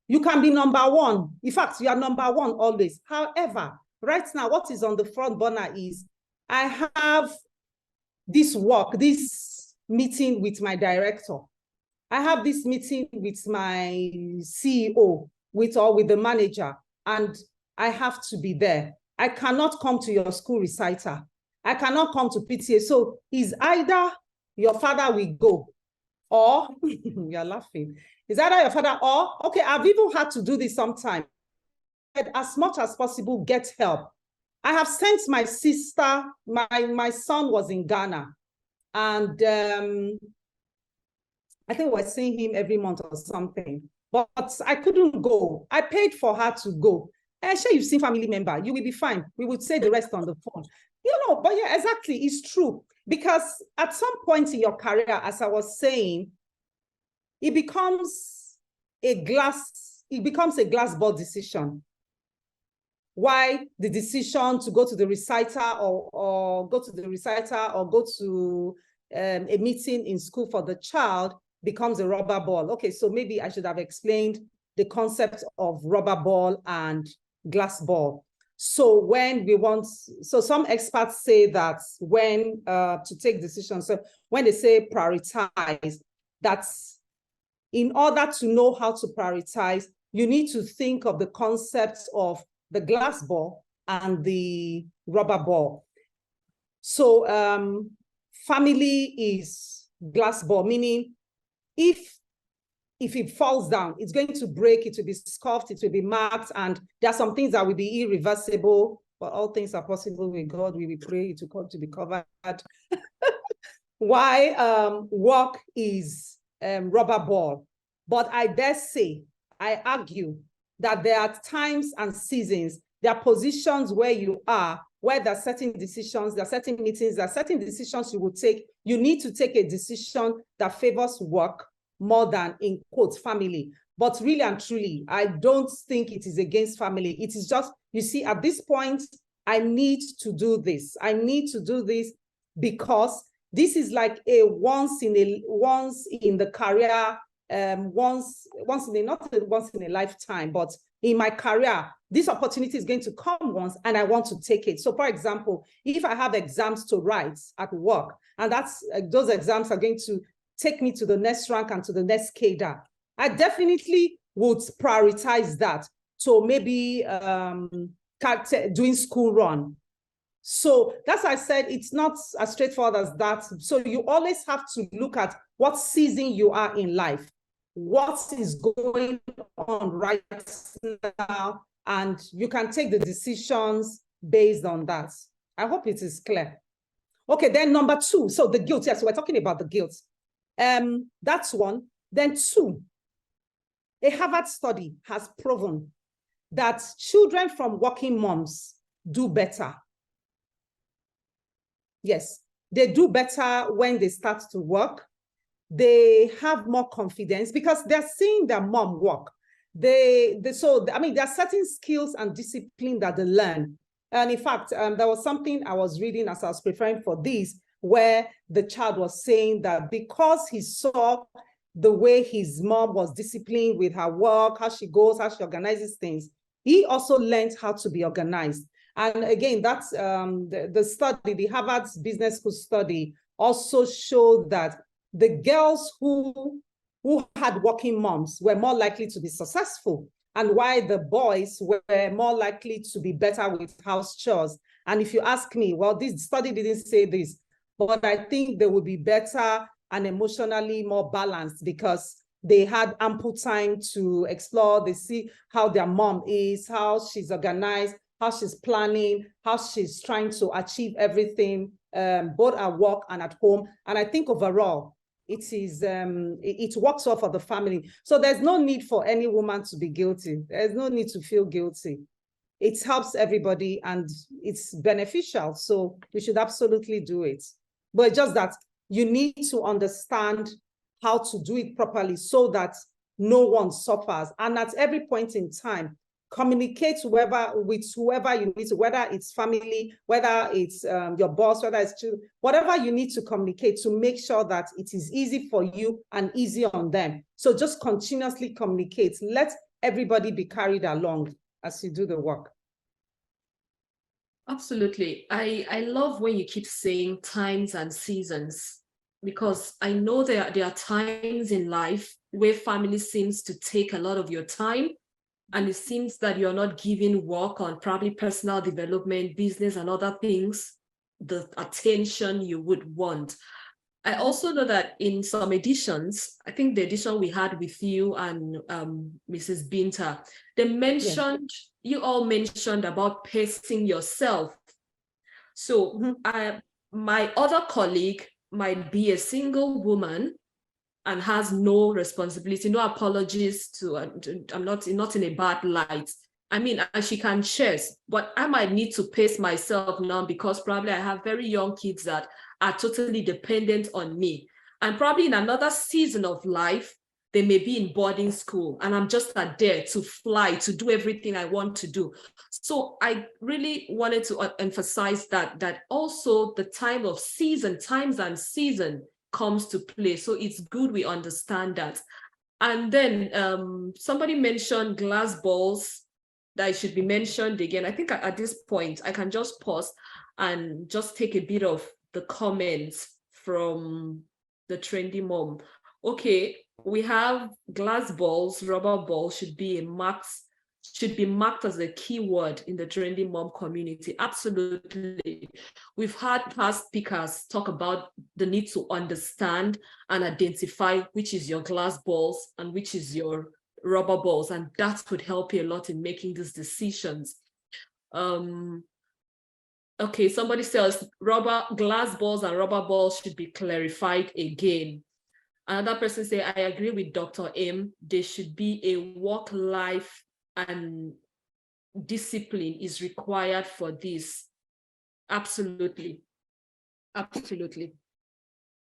You can be number one. In fact, you are number one always. However, right now, what is on the front burner is I have this meeting with my director. I have this meeting with my CEO, with the manager, and I have to be there. I cannot come to your school recital. I cannot come to PTA. So it's either your father will go, or you're laughing. It's either your father or, okay, I've even had to do this sometime. As much as possible, get help. I have sent my sister, my son was in Ghana, and I think we're seeing him every month or something, but I couldn't go. I paid for her to go. And sure, you've seen family member, you will be fine. We would say the rest on the phone. But yeah, exactly, it's true. Because at some point in your career, as I was saying, it becomes a glass ball decision. Why the decision to go to the recital or go to a meeting in school for the child becomes a rubber ball. Okay, so maybe I should have explained the concept of rubber ball and glass ball. So some experts say that when to take decisions, so when they say prioritize, that's in order to know how to prioritize, you need to think of the concepts of the glass ball and the rubber ball. So family is glass ball, meaning if it falls down, it's going to break, it will be scuffed, it will be marked, and there are some things that will be irreversible, but all things are possible with God. We will pray it to be covered. Why work is rubber ball. But I dare say, I argue that there are times and seasons, there are positions where you are, where there are certain decisions, there are certain meetings, there are certain decisions you will take. You need to take a decision that favors work more than, in quotes, family. But really and truly, I don't think it is against family. It is just, you see, at this point, I need to do this. I need to do this because this is like a once in the career, not once in a lifetime, but in my career, this opportunity is going to come once and I want to take it. So for example, if I have exams to write at work, and those exams are going to take me to the next rank and to the next cadre, I definitely would prioritize that. So maybe doing school run. So that's why I said it's not as straightforward as that. So you always have to look at what season you are in life, what is going on right now, and you can take the decisions based on that. I hope it is clear. Okay, then number two, so the guilt. Yes, we're talking about the guilt. That's one. Then two, a Harvard study has proven that children from working moms do better. Yes, they do better when they start to work. They have more confidence because they're seeing their mom work. There are certain skills and discipline that they learn. And in fact, there was something I was reading as I was preparing for this, where the child was saying that because he saw the way his mom was disciplined with her work, how she goes, how she organizes things, he also learned how to be organized. And again, that's the study, the Harvard Business School study also showed that the girls who had working moms were more likely to be successful, and why the boys were more likely to be better with house chores. And if you ask me, well, this study didn't say this, but I think they would be better and emotionally more balanced because they had ample time to explore. They see how their mom is, how she's organized, how she's planning, how she's trying to achieve everything, both at work and at home. And I think overall, it works well for the family. So there's no need for any woman to be guilty. There's no need to feel guilty. It helps everybody and it's beneficial. So we should absolutely do it. But just that you need to understand how to do it properly so that no one suffers. And at every point in time, communicate with whoever you need to, whether it's family, whether it's your boss, whether it's children, whatever you need to communicate to make sure that it is easy for you and easy on them. So just continuously communicate. Let everybody be carried along as you do the work. Absolutely. I love when you keep saying times and seasons, because I know there are times in life where family seems to take a lot of your time, and it seems that you're not giving work on probably personal development, business, and other things the attention you would want. I also know that in some editions, I think the edition we had with you and Mrs. Binta, they mentioned, you all mentioned about pacing yourself. So my other colleague might be a single woman and has no responsibility, no apologies to, I'm not in a bad light. I mean, she can share, but I might need to pace myself now because probably I have very young kids that are totally dependent on me. And probably in another season of life, they may be in boarding school and I'm just there to fly, to do everything I want to do. So I really wanted to emphasize that also the times and season comes to play. So it's good we understand that. And then somebody mentioned glass balls that should be mentioned again. I think at this point, I can just pause and just take a bit of the comments from the Trendy Mom. Okay, we have glass balls, rubber balls should be marked as a keyword in the Trendy Mom community. Absolutely. We've had past speakers talk about the need to understand and identify which is your glass balls and which is your rubber balls, and that could help you a lot in making these decisions. Okay, somebody says glass balls and rubber balls should be clarified again. Another person say, I agree with Dr. M. There should be a work life and discipline is required for this. Absolutely. Absolutely.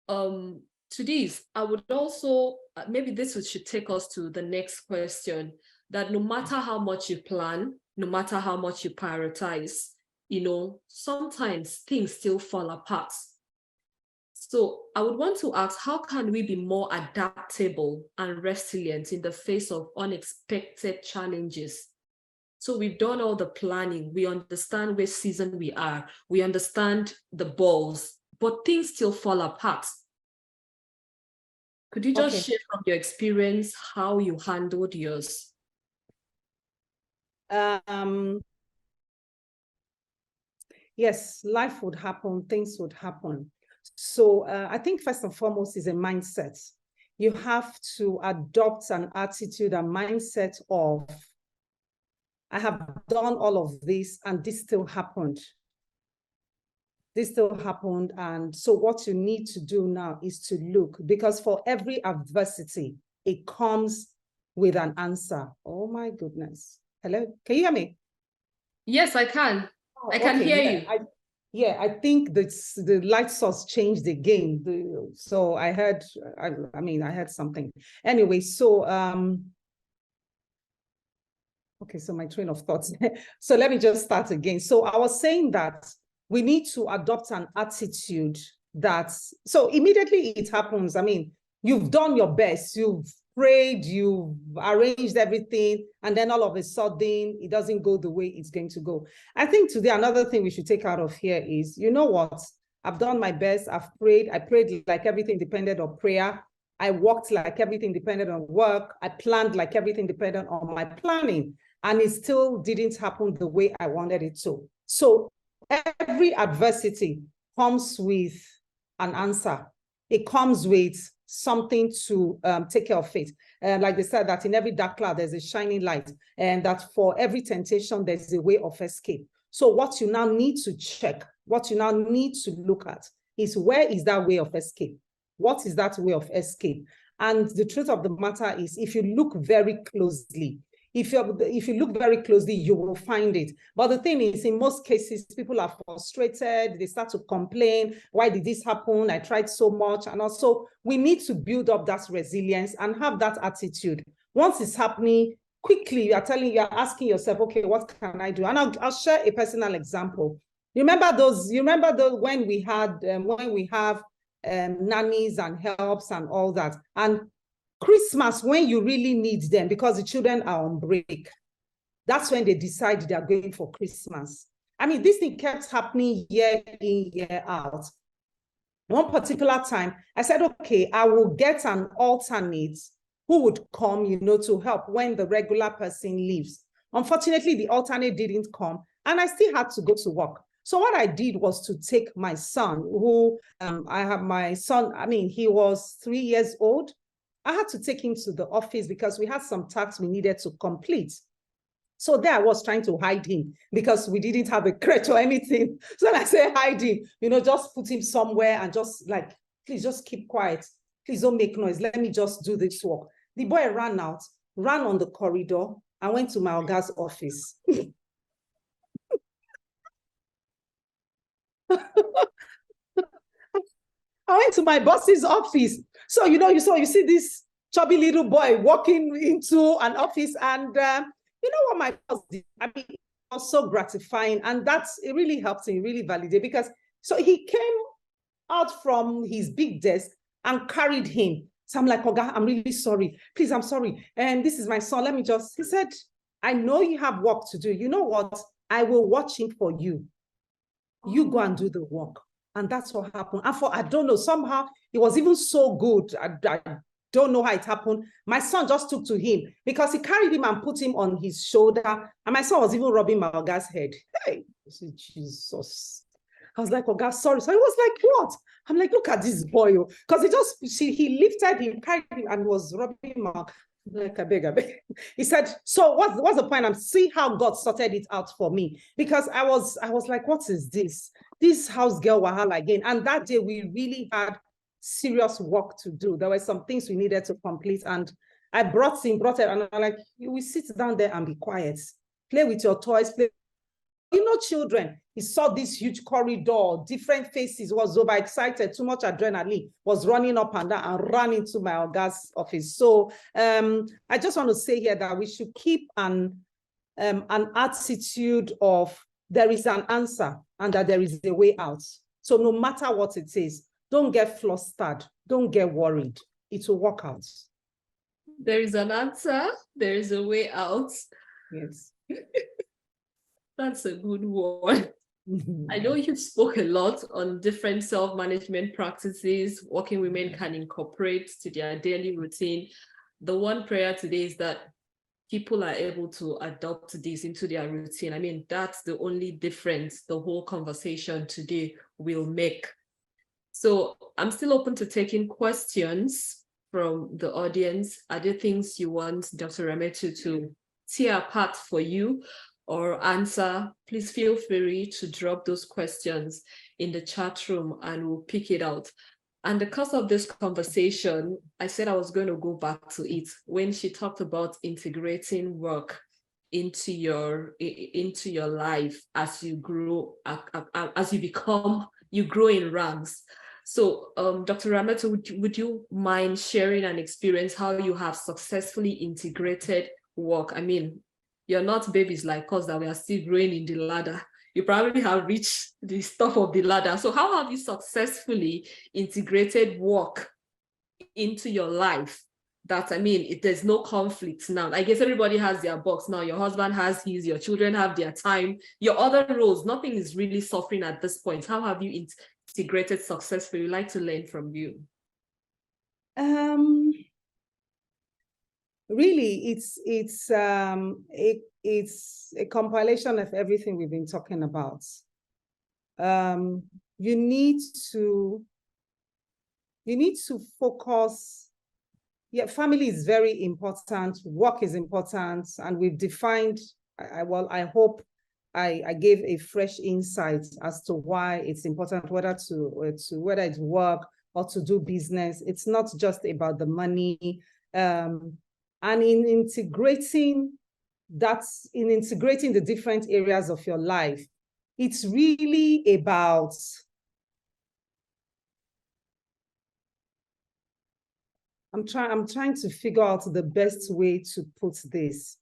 To this, I would also, maybe this should take us to the next question, that no matter how much you plan, no matter how much you prioritize, sometimes things still fall apart. So I would want to ask, how can we be more adaptable and resilient in the face of unexpected challenges? So we've done all the planning, we understand which season we are, we understand the balls, but things still fall apart. Could you just share from your experience how you handled yours? Yes, life would happen, things would happen. So I think first and foremost is a mindset. You have to adopt an attitude and mindset of, I have done all of this and this still happened. This still happened. And so what you need to do now is to look, because for every adversity, it comes with an answer. Oh my goodness. Hello, can you hear me? Yes, I can. Oh, I can hear you. I think the light source changed again. So I heard, I heard something. Anyway, so, okay, so my train of thoughts. So let me just start again. So I was saying that we need to adopt an attitude so immediately it happens. I mean, you've done your best, you've prayed, you've arranged everything, and then all of a sudden it doesn't go the way it's going to go. I think today another thing we should take out of here is, you know what? I've done my best. I've prayed. I prayed like everything depended on prayer. I worked like everything depended on work. I planned like everything depended on my planning. And it still didn't happen the way I wanted it to. So every adversity comes with an answer. It comes with something to take care of it. And like they said, that in every dark cloud, there's a shining light. And that for every temptation, there's a way of escape. So what you now need to check, what you now need to look at is, where is that way of escape? What is that way of escape? And the truth of the matter is, if you look very closely, if you look very closely, you will find it. But the thing is, in most cases, people are frustrated. They start to complain. Why did this happen? I tried so much. And also, we need to build up that resilience and have that attitude. Once it's happening, quickly, you're asking yourself, okay, what can I do? And I'll share a personal example. You remember when we have nannies and helps and all that. And Christmas, when you really need them, because the children are on break, that's when they decide they are going for Christmas. I mean, this thing kept happening year in, year out. One particular time, I said, okay, I will get an alternate who would come, to help when the regular person leaves. Unfortunately, the alternate didn't come, and I still had to go to work. So what I did was to take my son, who I have my son, he was 3 years old. I had to take him to the office because we had some tasks we needed to complete. So there I was trying to hide him because we didn't have a crate or anything. So I say, hide him, just put him somewhere and just like, please just keep quiet. Please don't make noise. Let me just do this work. The boy ran out, ran on the corridor, and went to my Oga's office. I went to my boss's office. So, you see this chubby little boy walking into an office, and you know what my boss did? It was so gratifying, and it really helped him, really validated, because so he came out from his big desk and carried him. So I'm like, Oga, I'm really sorry. Please, I'm sorry. And this is my son. He said, I know you have work to do. You know what? I will watch him for you. You go and do the work. And that's what happened. And I don't know, somehow it was even so good. I don't know how it happened. My son just took to him because he carried him and put him on his shoulder. And my son was even rubbing my Oga's head. Hey, Jesus. I was like, Oga, sorry. So he was like, what? I'm like, look at this boy. Because he lifted him, carried him, and was rubbing him out. Like, I beg. He said, so what's the point? I'm see how God sorted it out for me. Because I was like, what is this? This house girl wahala again. And that day we really had serious work to do. There were some things we needed to complete. And I brought it, and I'm like, we sit down there and be quiet. Play with your toys, play. Children, he saw this huge corridor, different faces, was overexcited, too much adrenaline, was running up and down and ran into my Oga's office. So I just want to say here that we should keep an attitude of there is an answer and that there is a way out. So no matter what it is, don't get flustered, don't get worried. It will work out. There is an answer, there is a way out. Yes. That's a good one. I know you spoke a lot on different self-management practices working women can incorporate to their daily routine. The one prayer today is that people are able to adopt this into their routine. That's the only difference the whole conversation today will make. So I'm still open to taking questions from the audience. Are there things you want Dr. Rametu to tear apart for you or answer? Please feel free to drop those questions in the chat room and we'll pick it out. And because of this conversation, I said I was going to go back to it when she talked about integrating work into your life as you grow, as you grow in ranks. So Dr. Rametu, would you mind sharing an experience how you have successfully integrated work? You're not babies like us that we are still growing in the ladder. You probably have reached the top of the ladder. So how have you successfully integrated work into your life? There's no conflict now. I guess everybody has their box now. Your husband has his, your children have their time, your other roles, nothing is really suffering at this point. How have you integrated successfully? We'd like to learn from you. Really, it's a compilation of everything we've been talking about. You need to focus. Yeah, family is very important. Work is important, and we've defined. I hope I gave a fresh insight as to why it's important, whether it's work or to do business. It's not just about the money. And in integrating the different areas of your life, it's really about I'm trying to figure out the best way to put this.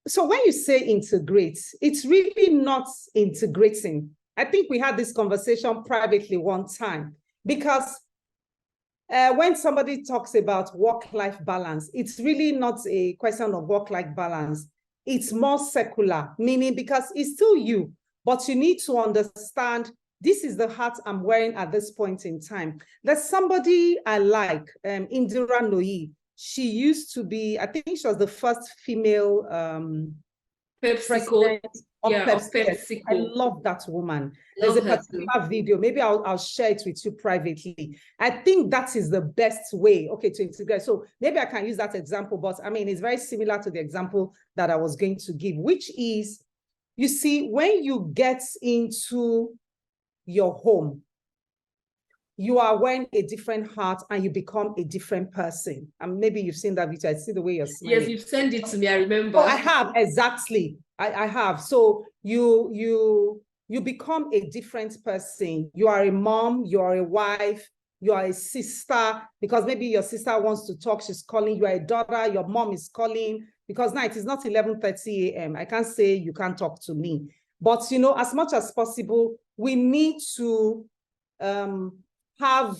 So when you say integrate, it's really not integrating. I think we had this conversation privately one time, because when somebody talks about work-life balance, it's really not a question of work-life balance. It's more secular, meaning because it's still you, but you need to understand this is the hat I'm wearing at this point in time. There's somebody I like, Indira Nooyi. She used to be, I think she was the first female PepsiCo. Yeah, of PepsiCo. I love that woman. There's a particular video. Maybe I'll share it with you privately. I think that is the best way, okay, to integrate. So maybe I can use that example, but I mean, it's very similar to the example that I was going to give, which is, you see, when you get into your home, you are wearing a different hat and you become a different person. And maybe you've seen that video. I see the way you're smiling. Yes, you've sent it to me, I remember. Oh, I have, exactly. I have. So you become a different person. You are a mom, you are a wife, you are a sister, because maybe your sister wants to talk, she's calling. You are a daughter, your mom is calling, because now it is not 11:30 a.m. I can't say you can't talk to me. But, you know, as much as possible, we need to have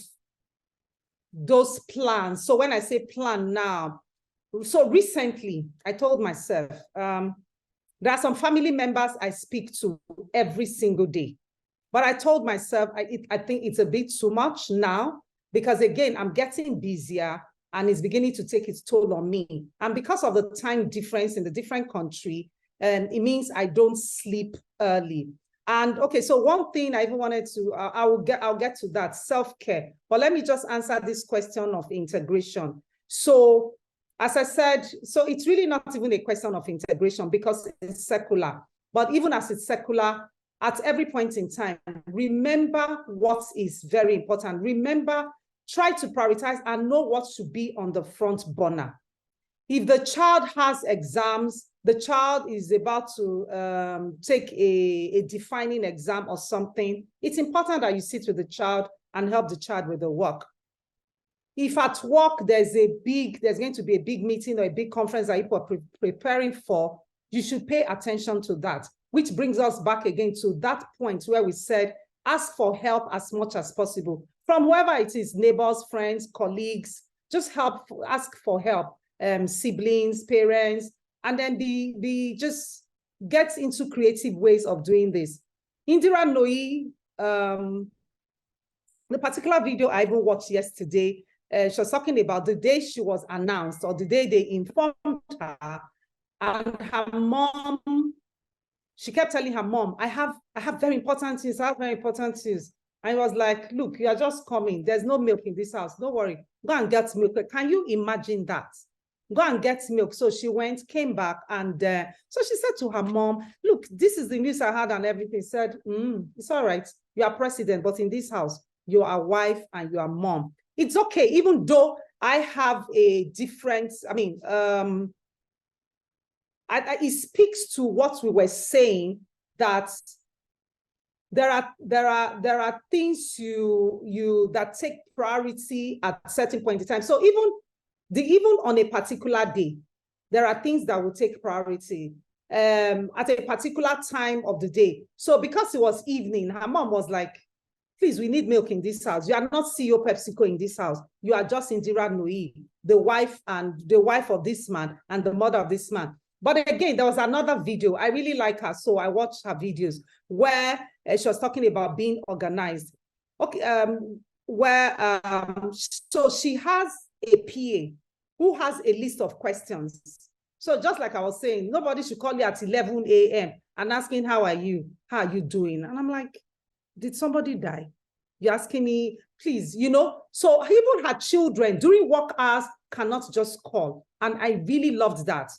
those plans. So when I say plan now, so recently I told myself, there are some family members I speak to every single day, but I told myself, I think it's a bit too much now, because again, I'm getting busier and it's beginning to take its toll on me. And because of the time difference in the different country, it means I don't sleep early. And okay, so one thing I even wanted to, I'll get to that, self-care. But let me just answer this question of integration. So as I said, so it's really not even a question of integration because it's secular. But even as it's secular, at every point in time, remember what is very important. Remember, try to prioritize and know what should be on the front burner. If the child has exams, the child is about to take a defining exam or something, it's important that you sit with the child and help the child with the work. If at work there's going to be a big meeting or a big conference that people are preparing for, you should pay attention to that, which brings us back again to that point where we said, ask for help as much as possible from whoever it is, neighbors, friends, colleagues, just ask for help, siblings, parents, and then just get into creative ways of doing this. Indira Nooyi, the particular video I even watched yesterday, she was talking about the day she was announced or the day they informed her, and her mom, she kept telling her mom, I have very important things, I have very important things. And I was like, look, you are just coming. There's no milk in this house. Don't worry. Go and get milk. Can you imagine that? Go and get milk. So she went, came back, and so she said to her mom, look, this is the news I had and everything. Said, it's all right. You are president, but in this house, you are wife and you are mom. It's okay, even though I have a different, it speaks to what we were saying, that there are things that take priority at a certain point in time. So even on a particular day, there are things that will take priority at a particular time of the day. So because it was evening, her mom was like, please, we need milk in this house. You are not CEO PepsiCo in this house. You are just Indira Nooyi, the wife of this man and the mother of this man. But again, there was another video. I really like her, so I watched her videos where she was talking about being organized. Okay, so she has a PA who has a list of questions. So just like I was saying, nobody should call you at 11 a.m. and asking, how are you? How are you doing? And I'm like, did somebody die? You're asking me, please, you know? So even her children during work hours cannot just call. And I really loved that.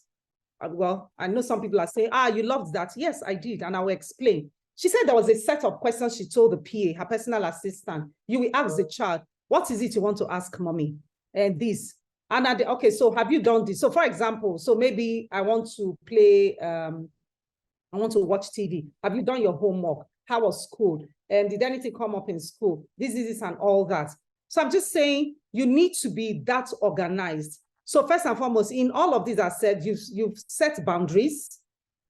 Well, I know some people are saying, you loved that. Yes, I did. And I will explain. She said there was a set of questions she told the PA, her personal assistant. You will ask the child, what is it you want to ask mommy? And this. And okay, so have you done this? So for example, so maybe I want to play, I want to watch TV. Have you done your homework? How was school? And did anything come up in school? This, and all that. So I'm just saying you need to be that organized. So first and foremost, in all of these I said, you've set boundaries.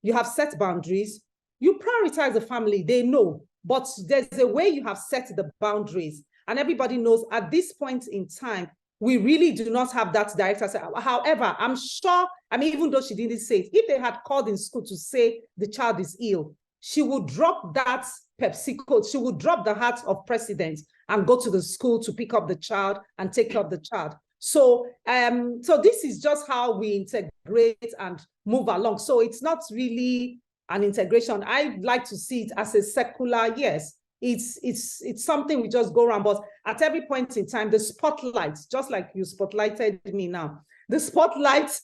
You have set boundaries. You prioritize the family, they know. But there's a way you have set the boundaries. And everybody knows at this point in time, we really do not have that director. However, I'm sure, I mean, even though she didn't say it, if they had called in school to say the child is ill, she would drop that Pepsi code. She would drop the hat of president and go to the school to pick up the child and take care of the child. So, so this is just how we integrate and move along. So it's not really an integration. I like to see it as a secular, yes. It's something we just go around, but at every point in time, the spotlight, just like you spotlighted me now, the spotlight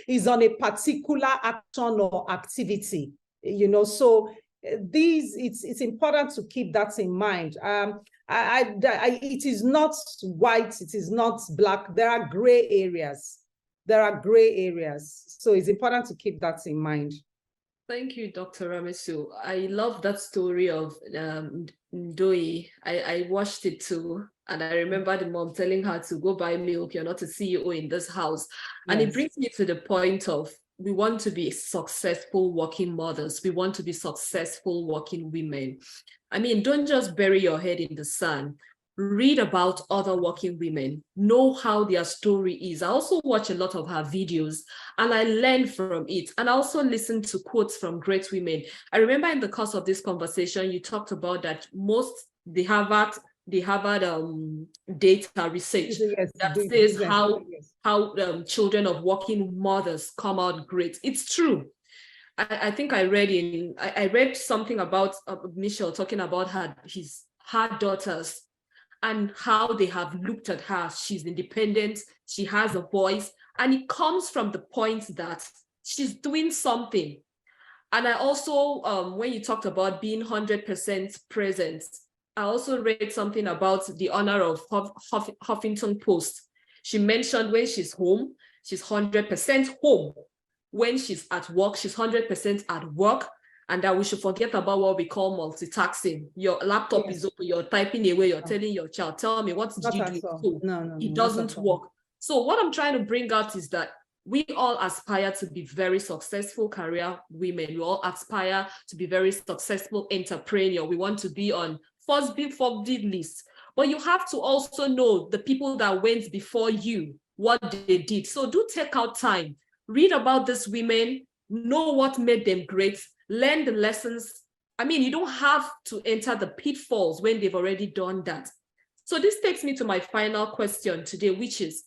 is on a particular action or activity, you know. So it's important to keep that in mind. It is not white, it is not black. There are gray areas. There are gray areas. So it's important to keep that in mind. Thank you, Dr. Ramesu. I love that story of Ndoi. I watched it too. And I remember the mom telling her to go buy milk. You're not a CEO in this house. And it brings me to the point of, we want to be successful working mothers. We want to be successful working women. I mean, don't just bury your head in the sand. Read about other working women, know how their story is. I also watch a lot of her videos and I learn from it. And I also listen to quotes from great women. I remember in the course of this conversation, you talked about that the Harvard data research that says how children of working mothers come out great. It's true. I think I read something about Michelle talking about her daughters and how they have looked at her. She's independent, she has a voice, and it comes from the point that she's doing something. And I also, when you talked about being 100% present, I also read something about the owner of Huffington Post. She mentioned when she's home, she's 100% home. When she's at work, she's 100% at work. And that we should forget about what we call multitasking. Your laptop is open, you're typing away, you're telling your child, tell me, what did you do? So it doesn't work. So what I'm trying to bring out is that we all aspire to be very successful career women. We all aspire to be very successful entrepreneur. We want to be on first bid list. But you have to also know the people that went before you, what they did. So do take out time, read about these women, know what made them great, learn the lessons. I mean, you don't have to enter the pitfalls when they've already done that. So this takes me to my final question today, which is,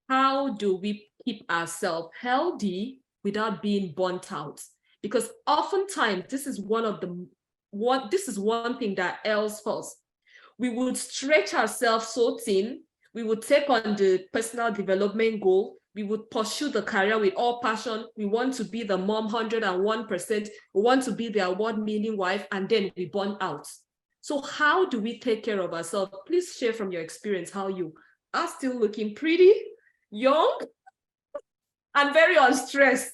how do we keep ourselves healthy without being burnt out? Because oftentimes this is one thing that ails us. We would stretch ourselves so thin, we would take on the personal development goal, we would pursue the career with all passion. We want to be the mom 101%. We want to be the award-winning wife, and then we burn out. So how do we take care of ourselves? Please share from your experience how you are still looking pretty, young, and very unstressed.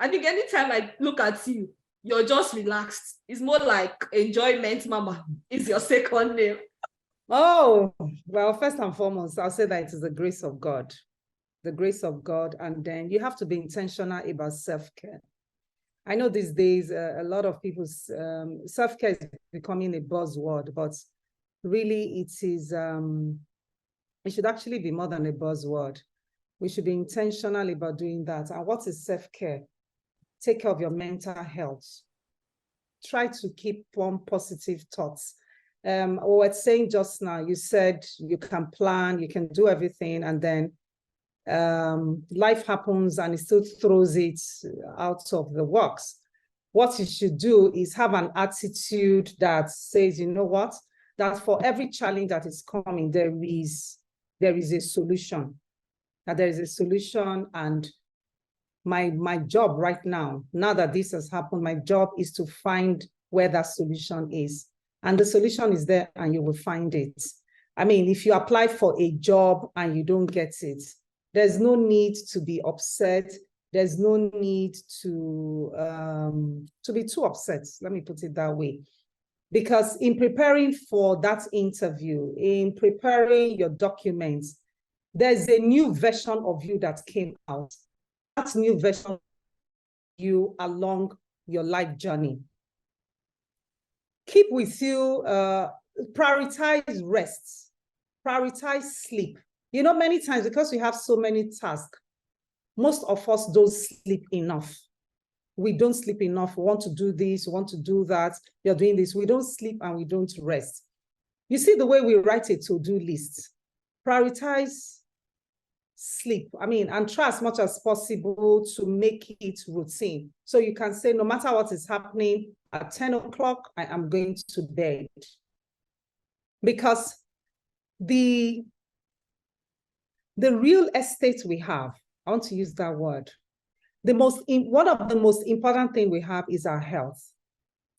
I think anytime I look at you, you're just relaxed. It's more like enjoyment, mama, is your second name. Oh, well, first and foremost, I'll say that it is the grace of God. The grace of God, and then you have to be intentional about self-care. I know these days a lot of people's self-care is becoming a buzzword, but really it should actually be more than a buzzword. We should be intentional about doing that. And what is self-care? take care of your mental health. Try to keep one positive thoughts. Or was saying just now, you said you can plan, you can do everything, and then life happens and it still throws it out of the works. What you should do is have an attitude that says, you know what, that for every challenge that is coming, there is a solution. That there is a solution, and my job right now that this has happened, my job is to find where that solution is. And the solution is there, and you will find it. I mean, if you apply for a job and you don't get it, there's no need to be upset. There's no need to be too upset. Let me put it that way. Because in preparing for that interview, in preparing your documents, there's a new version of you that came out. That new version of you along your life journey. Keep with you, prioritize rest, prioritize sleep. You know, many times, because we have so many tasks, most of us don't sleep enough. We don't sleep enough. We want to do this, we want to do that. You're doing this. We don't sleep and we don't rest. You see the way we write a to-do list. Prioritize sleep. I mean, and try as much as possible to make it routine. So you can say, no matter what is happening, at 10 o'clock, I am going to bed. Because the real estate we have, I want to use that word, one of the most important things we have is our health.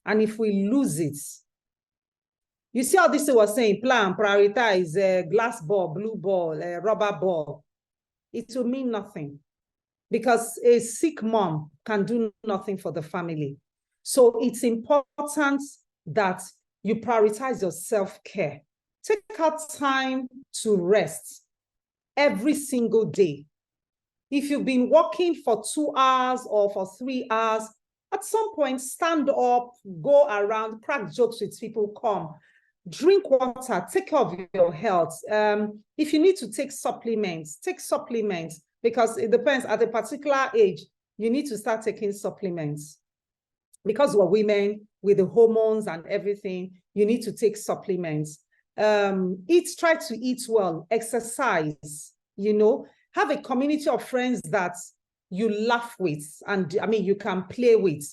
And if we lose it, you see how this was saying, plan, prioritize, glass ball, blue ball, rubber ball. It will mean nothing, because a sick mom can do nothing for the family. So it's important that you prioritize your self-care. Take out time to rest every single day. If you've been working for 2 hours or for 3 hours, at some point, stand up, go around, crack jokes with people, come, drink water, take care of your health. If you need to take supplements, because it depends. At a particular age, you need to start taking supplements. Because we're women with the hormones and everything, you need to take supplements. Try to eat well, exercise, you know, have a community of friends that you laugh with, and I mean, you can play with.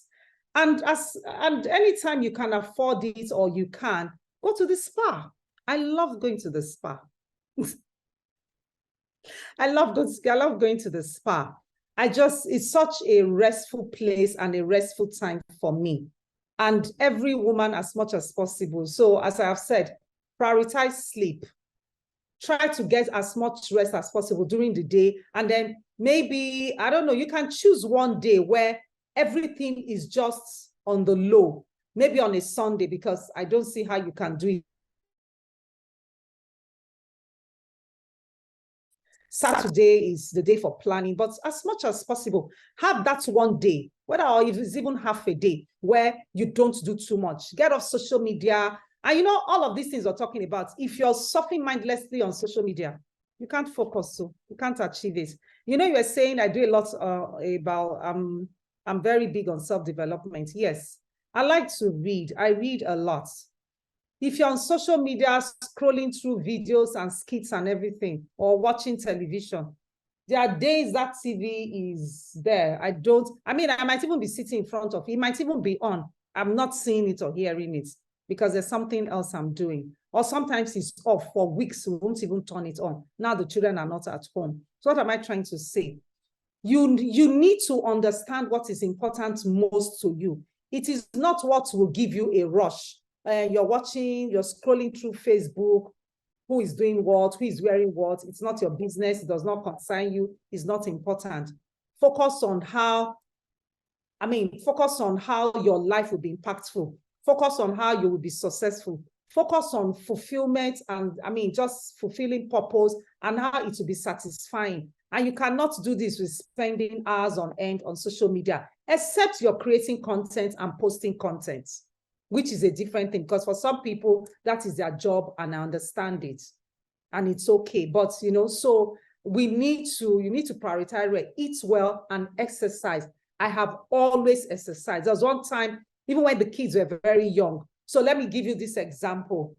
And anytime you can afford it, or you can, go to the spa. I love going to the spa. I love going to the spa. It's such a restful place and a restful time for me. And every woman as much as possible. So as I have said, prioritize sleep. Try to get as much rest as possible during the day. And then maybe, I don't know, you can choose one day where everything is just on the low. Maybe on a Sunday, because I don't see how you can do it. Saturday is the day for planning, but as much as possible, have that one day, whether or if it's even half a day, where you don't do too much. Get off social media. And you know, all of these things we're talking about, if you're surfing mindlessly on social media, you can't focus, so you can't achieve it. You know, you were saying I do a lot about, I'm very big on self-development. Yes, I like to read. I read a lot. If you're on social media, scrolling through videos and skits and everything, or watching television, there are days that TV is there. I might even be sitting in front of it. It might even be on. I'm not seeing it or hearing it because there's something else I'm doing. Or sometimes it's off for weeks. We won't even turn it on. Now the children are not at home. So what am I trying to say? You need to understand what is important most to you. It is not what will give you a rush. You're scrolling through Facebook, who is doing what, who is wearing what. It's not your business. It does not concern you. It's not important. Focus on how your life will be impactful. Focus on how you will be successful. Focus on fulfillment and, just fulfilling purpose and how it will be satisfying. And you cannot do this with spending hours on end on social media, except you're creating content and posting content, which is a different thing, because for some people, that is their job, and I understand it, and it's okay. But, so you need to prioritize, eat well and exercise. I have always exercised. There was one time, even when the kids were very young. So let me give you this example.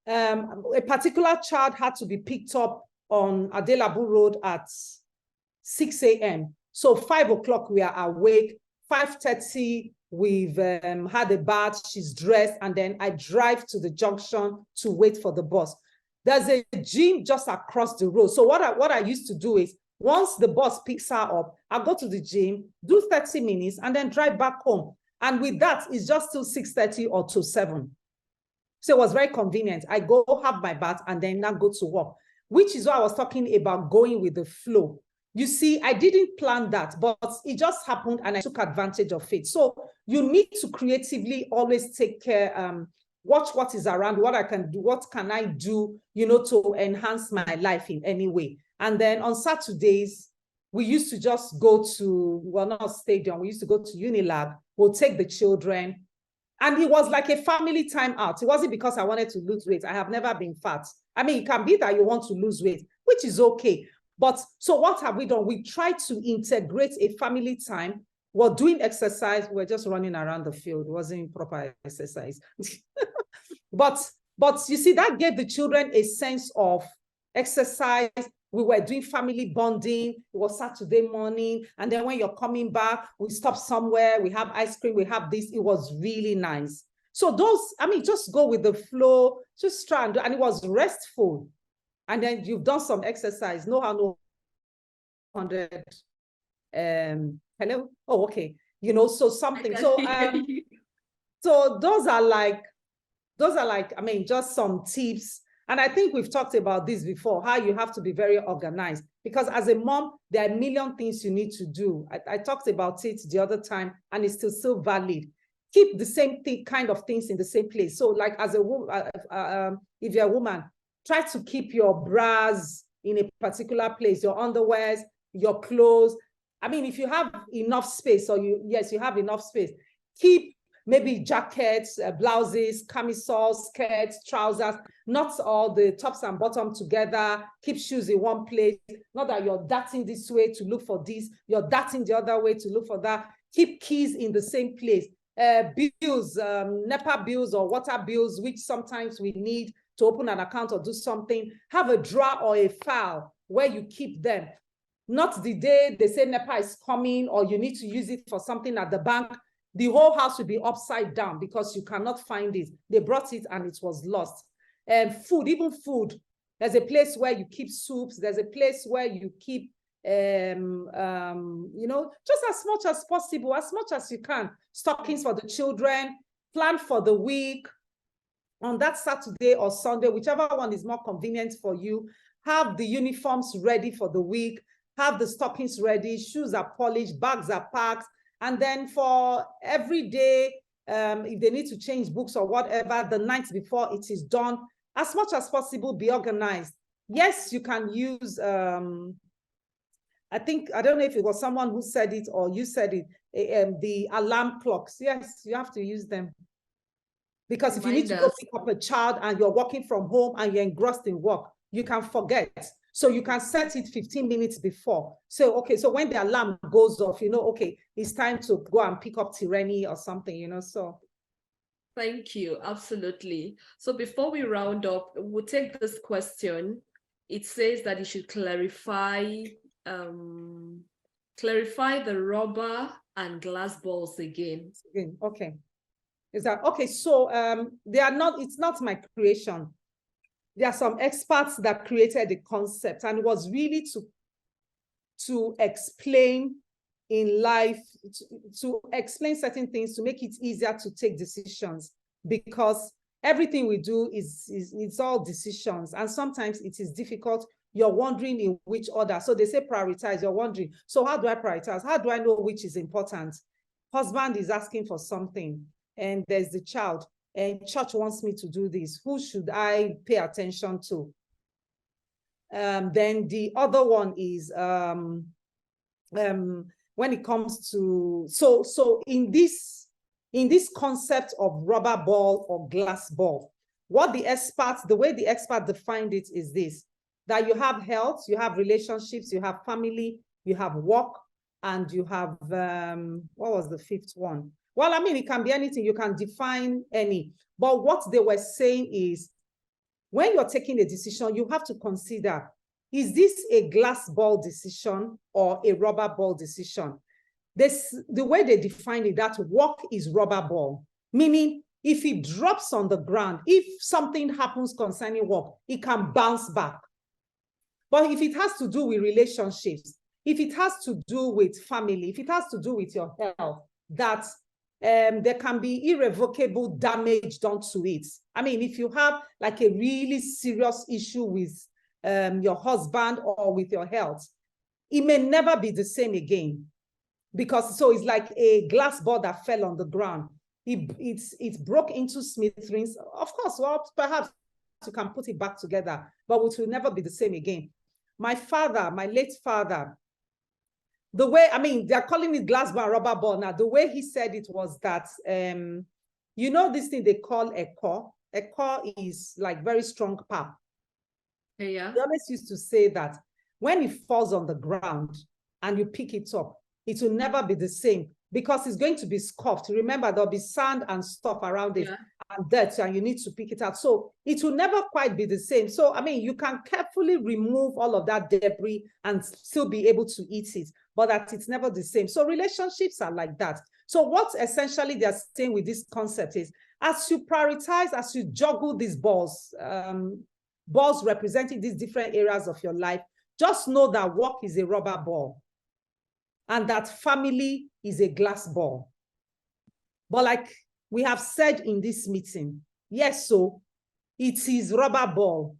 A particular child had to be picked up on Adelabu Road at 6 a.m. So 5 o'clock, we are awake. 5:30, we've had a bath, she's dressed, and then I drive to the junction to wait for the bus. There's a gym just across the road. So what I used to do is, once the bus picks her up, I go to the gym, do 30 minutes, and then drive back home. And with that, it's just till 6:30 or to 7. So it was very convenient. I go have my bath and then now go to work, which is what I was talking about, going with the flow. You see, I didn't plan that, but it just happened and I took advantage of it. So you need to creatively always take care, watch what is around, what I can do, what can I do, you know, to enhance my life in any way. And then on Saturdays, we used to just go to, well, not stadium, we used to go to Unilab, we'll take the children. And it was like a family time out. It wasn't because I wanted to lose weight. I have never been fat. I mean, it can be that you want to lose weight, which is okay. But so what have we done? We tried to integrate a family time. We're doing exercise. We're just running around the field. It wasn't proper exercise. but you see, that gave the children a sense of exercise. We were doing family bonding. It was Saturday morning. And then when you're coming back, we stop somewhere. We have ice cream. We have this. It was really nice. So those, I mean, just go with the flow. Just try and do. And it was restful. And then you've done some exercise. No, how no 100. Hello? Oh, okay. You know, so something. So those are like, I mean, just some tips. And I think we've talked about this before, how you have to be very organized. Because as a mom, there are a million things you need to do. I talked about it the other time, and it's still valid. Keep the same kind of things in the same place. So like as a woman, if you're a woman, try to keep your bras in a particular place, your underwears, your clothes. I mean, if you have enough space, or you have enough space, keep maybe jackets, blouses, camisoles, skirts, trousers, not all the tops and bottom together. Keep shoes in one place. Not that you're darting this way to look for this, you're darting the other way to look for that. Keep keys in the same place. Bills, NEPA bills or water bills, which sometimes we need to open an account or do something. Have a drawer or a file where you keep them. Not the day they say NEPA is coming or you need to use it for something at the bank. The whole house will be upside down because you cannot find it. They brought it and it was lost. Food, even food. There's a place where you keep soups. There's a place where you keep, you know, just as much as possible, as much as you can. Stockings for the children, plan for the week. On that Saturday or Sunday, whichever one is more convenient for you, have the uniforms ready for the week, have the stockings ready, shoes are polished, bags are packed. And then for every day, if they need to change books or whatever, the night before it is done, as much as possible, be organized. Yes, you can use, I think, I don't know if it was someone who said it or you said it, the alarm clocks. Yes, you have to use them. Because if you need to go pick up a child and you're working from home and you're engrossed in work, you can forget. So you can set it 15 minutes before. So, okay, so when the alarm goes off, you know, okay, it's time to go and pick up Tyranny or something, you know, so. Thank you, absolutely. So before we round up, we'll take this question. It says that you should clarify the rubber and glass balls again. Okay. Is that okay? So it's not my creation. There are some experts that created the concept, and it was really to explain in life, to explain certain things, to make it easier to take decisions, because everything we do it's all decisions, and sometimes it is difficult. You're wondering in which order. So they say prioritize. You're wondering, so how do I prioritize? How do I know which is important? Husband is asking for something, and there's the child, and church wants me to do this. Who should I pay attention to? Then the other one is when it comes to, so in this concept of rubber ball or glass ball, the way the expert defined it is this, that you have health, you have relationships, you have family, you have work, and you have, what was the fifth one? Well, I mean, it can be anything. You can define any. But what they were saying is, when you're taking a decision, you have to consider, is this a glass ball decision or a rubber ball decision? The way they define it, that work is rubber ball, meaning if it drops on the ground, if something happens concerning work, it can bounce back. But if it has to do with relationships, if it has to do with family, if it has to do with your health, that there can be irrevocable damage done to it. I mean, if you have like a really serious issue with your husband or with your health, it may never be the same again. Because so it's like a glass ball that fell on the ground. It broke into smithereens. Of course, well, perhaps you can put it back together, but it will never be the same again. My father, my late father, the way, I mean, they're calling it glass ball, rubber ball now. The way he said it was that, you know, this thing they call a core. A core is like very strong pap. Yeah. They always used to say that when it falls on the ground and you pick it up, it will never be the same because it's going to be scuffed. Remember, there'll be sand and stuff around it and dirt, and you need to pick it out. So it will never quite be the same. So, I mean, you can carefully remove all of that debris and still be able to eat it, but that it's never the same. So relationships are like that. So what essentially they're saying with this concept is, as you prioritize, as you juggle these balls, balls representing these different areas of your life, just know that work is a rubber ball and that family is a glass ball. But like we have said in this meeting, yes, so it is rubber ball.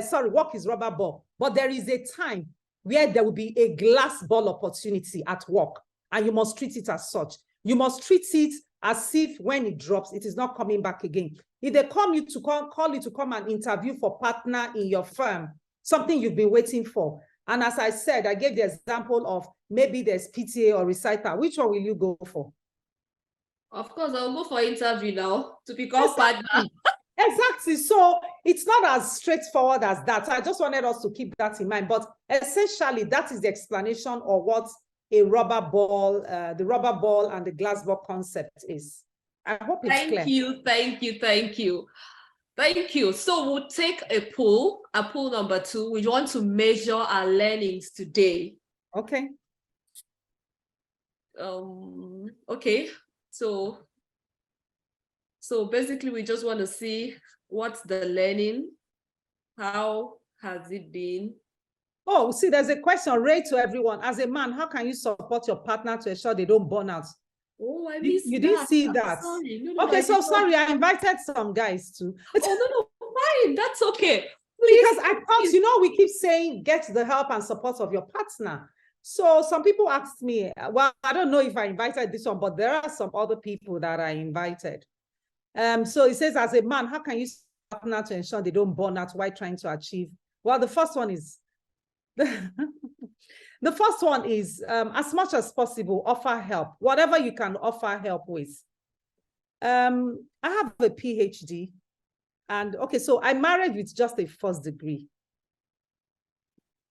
Sorry, work is rubber ball. But there is a time where there will be a glass ball opportunity at work, and you must treat it as such. You must treat it as if when it drops, it is not coming back again. If they call you to come and interview for partner in your firm, something you've been waiting for, and as I said, I gave the example of maybe there's PTA or reciter. Which one will you go for? Of course, I'll go for interview now to become partner. Exactly. So it's not as straightforward as that. I just wanted us to keep that in mind. But essentially, that is the explanation of what a rubber ball, the rubber ball and the glass ball concept is. I hope it's clear. Thank you. So we'll take a poll number 2. We want to measure our learnings today. Okay. Okay. So basically, we just want to see what's the learning, how has it been? Oh, see, there's a question right to everyone. As a man, how can you support your partner to ensure they don't burn out? Oh, I missed you didn't see that. Sorry. Okay, so sorry, I invited some guys too. Oh, no, fine, that's okay. Please, because I thought, you know, we keep saying get the help and support of your partner. So some people asked me, well, I don't know if I invited this one, but there are some other people that I invited. So it says, as a man, how can you support your partner to ensure they don't burn out while trying to achieve? Well, the first one is, the first one is, as much as possible, offer help, whatever you can offer help with. I have a PhD, and okay, so I married with just a first degree.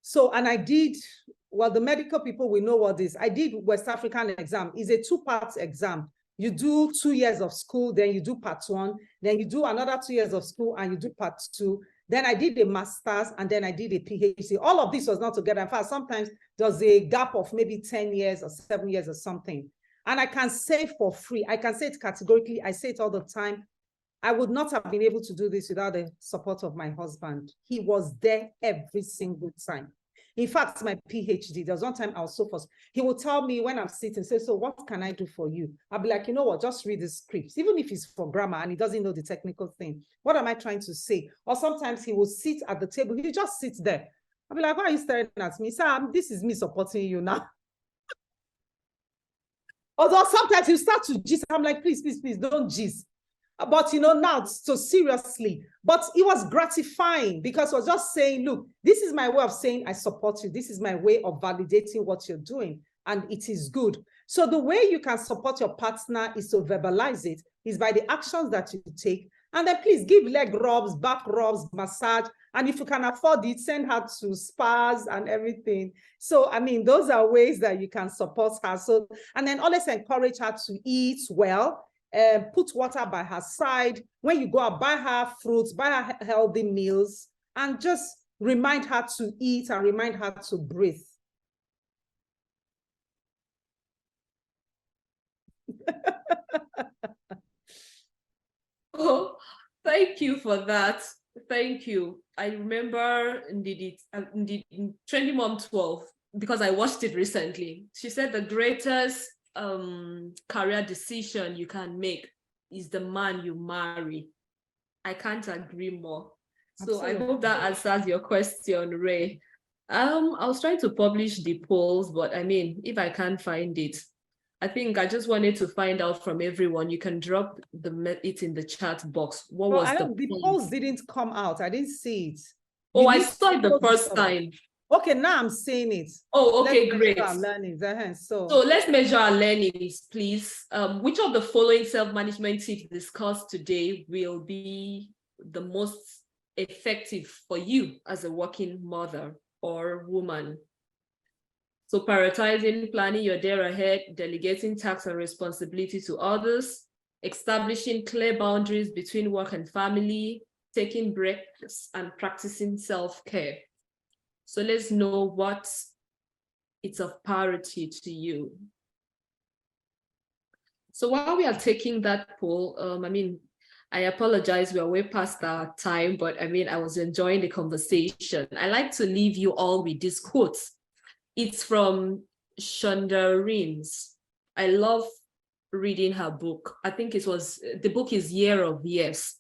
So, and I did, well, the medical people will know what this, I did West African exam. It's a 2-part exam. You do 2 years of school, then you do part 1, then you do another 2 years of school and you do part 2. Then I did a master's and then I did a PhD. All of this was not together. In fact, sometimes there's a gap of maybe 10 years or 7 years or something. And I can say for free, I can say it categorically, I say it all the time, I would not have been able to do this without the support of my husband. He was there every single time. In fact, my PhD, there was one time I was so first. He will tell me when I'm sitting, say, so what can I do for you? I'll be like, you know what, just read the scripts, even if it's for grammar and he doesn't know the technical thing. What am I trying to say? Or sometimes he will sit at the table, he just sits there. I'll be like, why are you staring at me? Sir, this is me supporting you now. Although sometimes you start to gist, I'm like, please, don't gist. But, you know, now, so seriously, but it was gratifying because I was just saying, look, this is my way of saying I support you. This is my way of validating what you're doing, and it is good. So the way you can support your partner is to verbalize it, is by the actions that you take And then please give leg rubs, back rubs, massage. And if you can afford it, send her to spas and everything. So, I mean, those are ways that you can support her. So, and then always encourage her to eat well, put water by her side. When you go out, buy her fruits, buy her healthy meals, and just remind her to eat and remind her to breathe. Oh, thank you for that. Thank you. I remember indeed in Trendy Mum 12, because I watched it recently. She said the greatest career decision you can make is the man you marry. I can't agree more. So Absolutely. I hope that answers your question, Ray. I was trying to publish the polls, but I mean, if I can't find it, I think I just wanted to find out from everyone. You can drop it in the chat box. What was the polls didn't come out. I didn't see it. Oh, I saw it the first time. Okay, now I'm seeing it. Oh, okay, great. Our learnings. So let's measure our learnings, please. Which of the following self-management tips discussed today will be the most effective for you as a working mother or woman? So prioritizing, planning your day ahead, delegating tasks and responsibility to others, establishing clear boundaries between work and family, taking breaks, and practicing self-care. So let's know what it's of priority to you. So while we are taking that poll, I mean, I apologize, we are way past our time, but I mean, I was enjoying the conversation. I like to leave you all with this quote. It's from Shonda Rhimes. I love reading her book. I think the book is Year of Yes.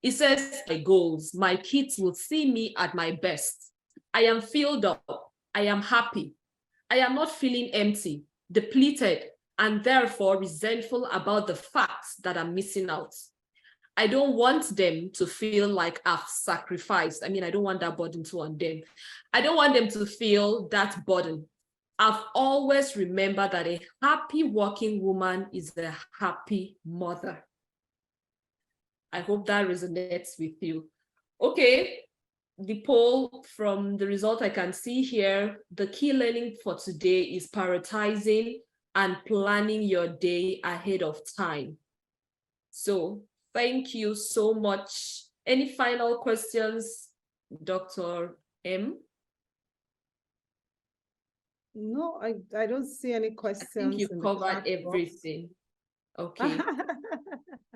It says, my goals, my kids will see me at my best. I am filled up. I am happy. I am not feeling empty, depleted, and therefore resentful about the facts that I'm missing out. I don't want them to feel like I've sacrificed. I mean, I don't want that burden to on them. I don't want them to feel that burden. I've always remembered that a happy working woman is a happy mother. I hope that resonates with you. Okay, the poll, from the result I can see here, the key learning for today is prioritizing and planning your day ahead of time. So thank you so much. Any final questions, Dr. M? No, I don't see any questions. I think you covered everything. Okay.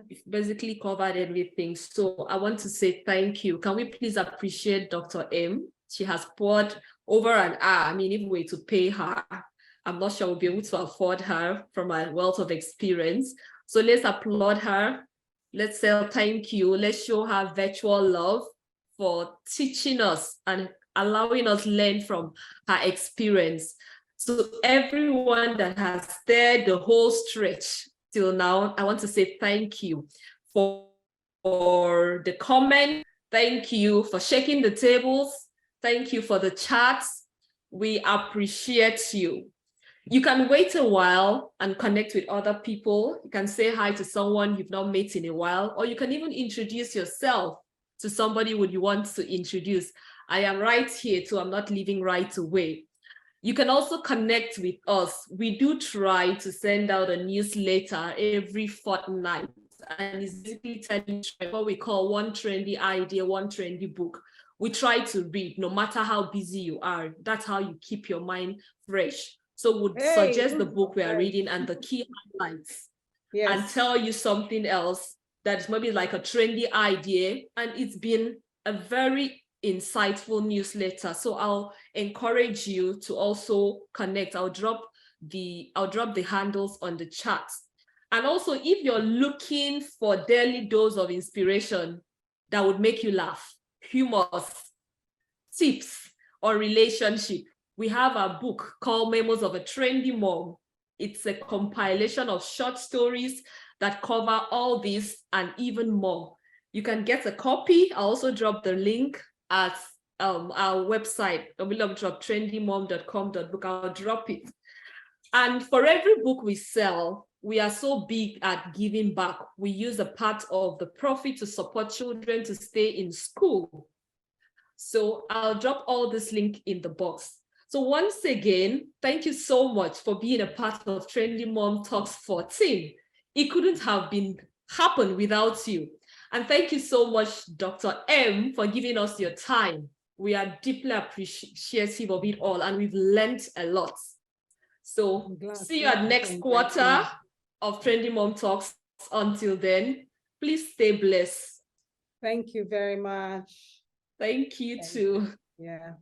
You've basically covered everything. So I want to say thank you. Can we please appreciate Dr. M? She has poured over an hour. I mean, if we were to pay her, I'm not sure we'll be able to afford her from a wealth of experience. So let's applaud her. Let's say thank you. Let's show her virtual love for teaching us and allowing us learn from her experience. So everyone that has stayed the whole stretch till now, I want to say thank you for the comment. Thank you for shaking the tables. Thank you for the chats. We appreciate you. You can wait a while and connect with other people. You can say hi to someone you've not met in a while, or you can even introduce yourself to somebody you want to introduce. I am right here too. I'm not leaving right away. You can also connect with us. We do try to send out a newsletter every fortnight, and it's basically telling you what we call one trendy idea, one trendy book. We try to read no matter how busy you are. That's how you keep your mind fresh. So would suggest the book we are reading and the key highlights, and tell you something else that's maybe like a trendy idea, and it's been a very insightful newsletter. So I'll encourage you to also connect. I'll drop the handles on the chat. And also, if you're looking for daily dose of inspiration that would make you laugh, humor, tips, or relationship, we have a book called Memos of a Trendy Mom. It's a compilation of short stories that cover all this and even more. You can get a copy. I'll also drop the link at our website, www.trendymom.com.book. I'll drop it. And for every book we sell, we are so big at giving back. We use a part of the profit to support children to stay in school. So I'll drop all this link in the box. So once again, thank you so much for being a part of Trendy Mom Talks 14. It couldn't have happened without you. And thank you so much, Dr. M, for giving us your time. We are deeply appreciative of it all, and we've learned a lot. So see you at next quarter of Trendy Mom Talks. Until then, please stay blessed. Thank you very much. Thank you too. Yeah.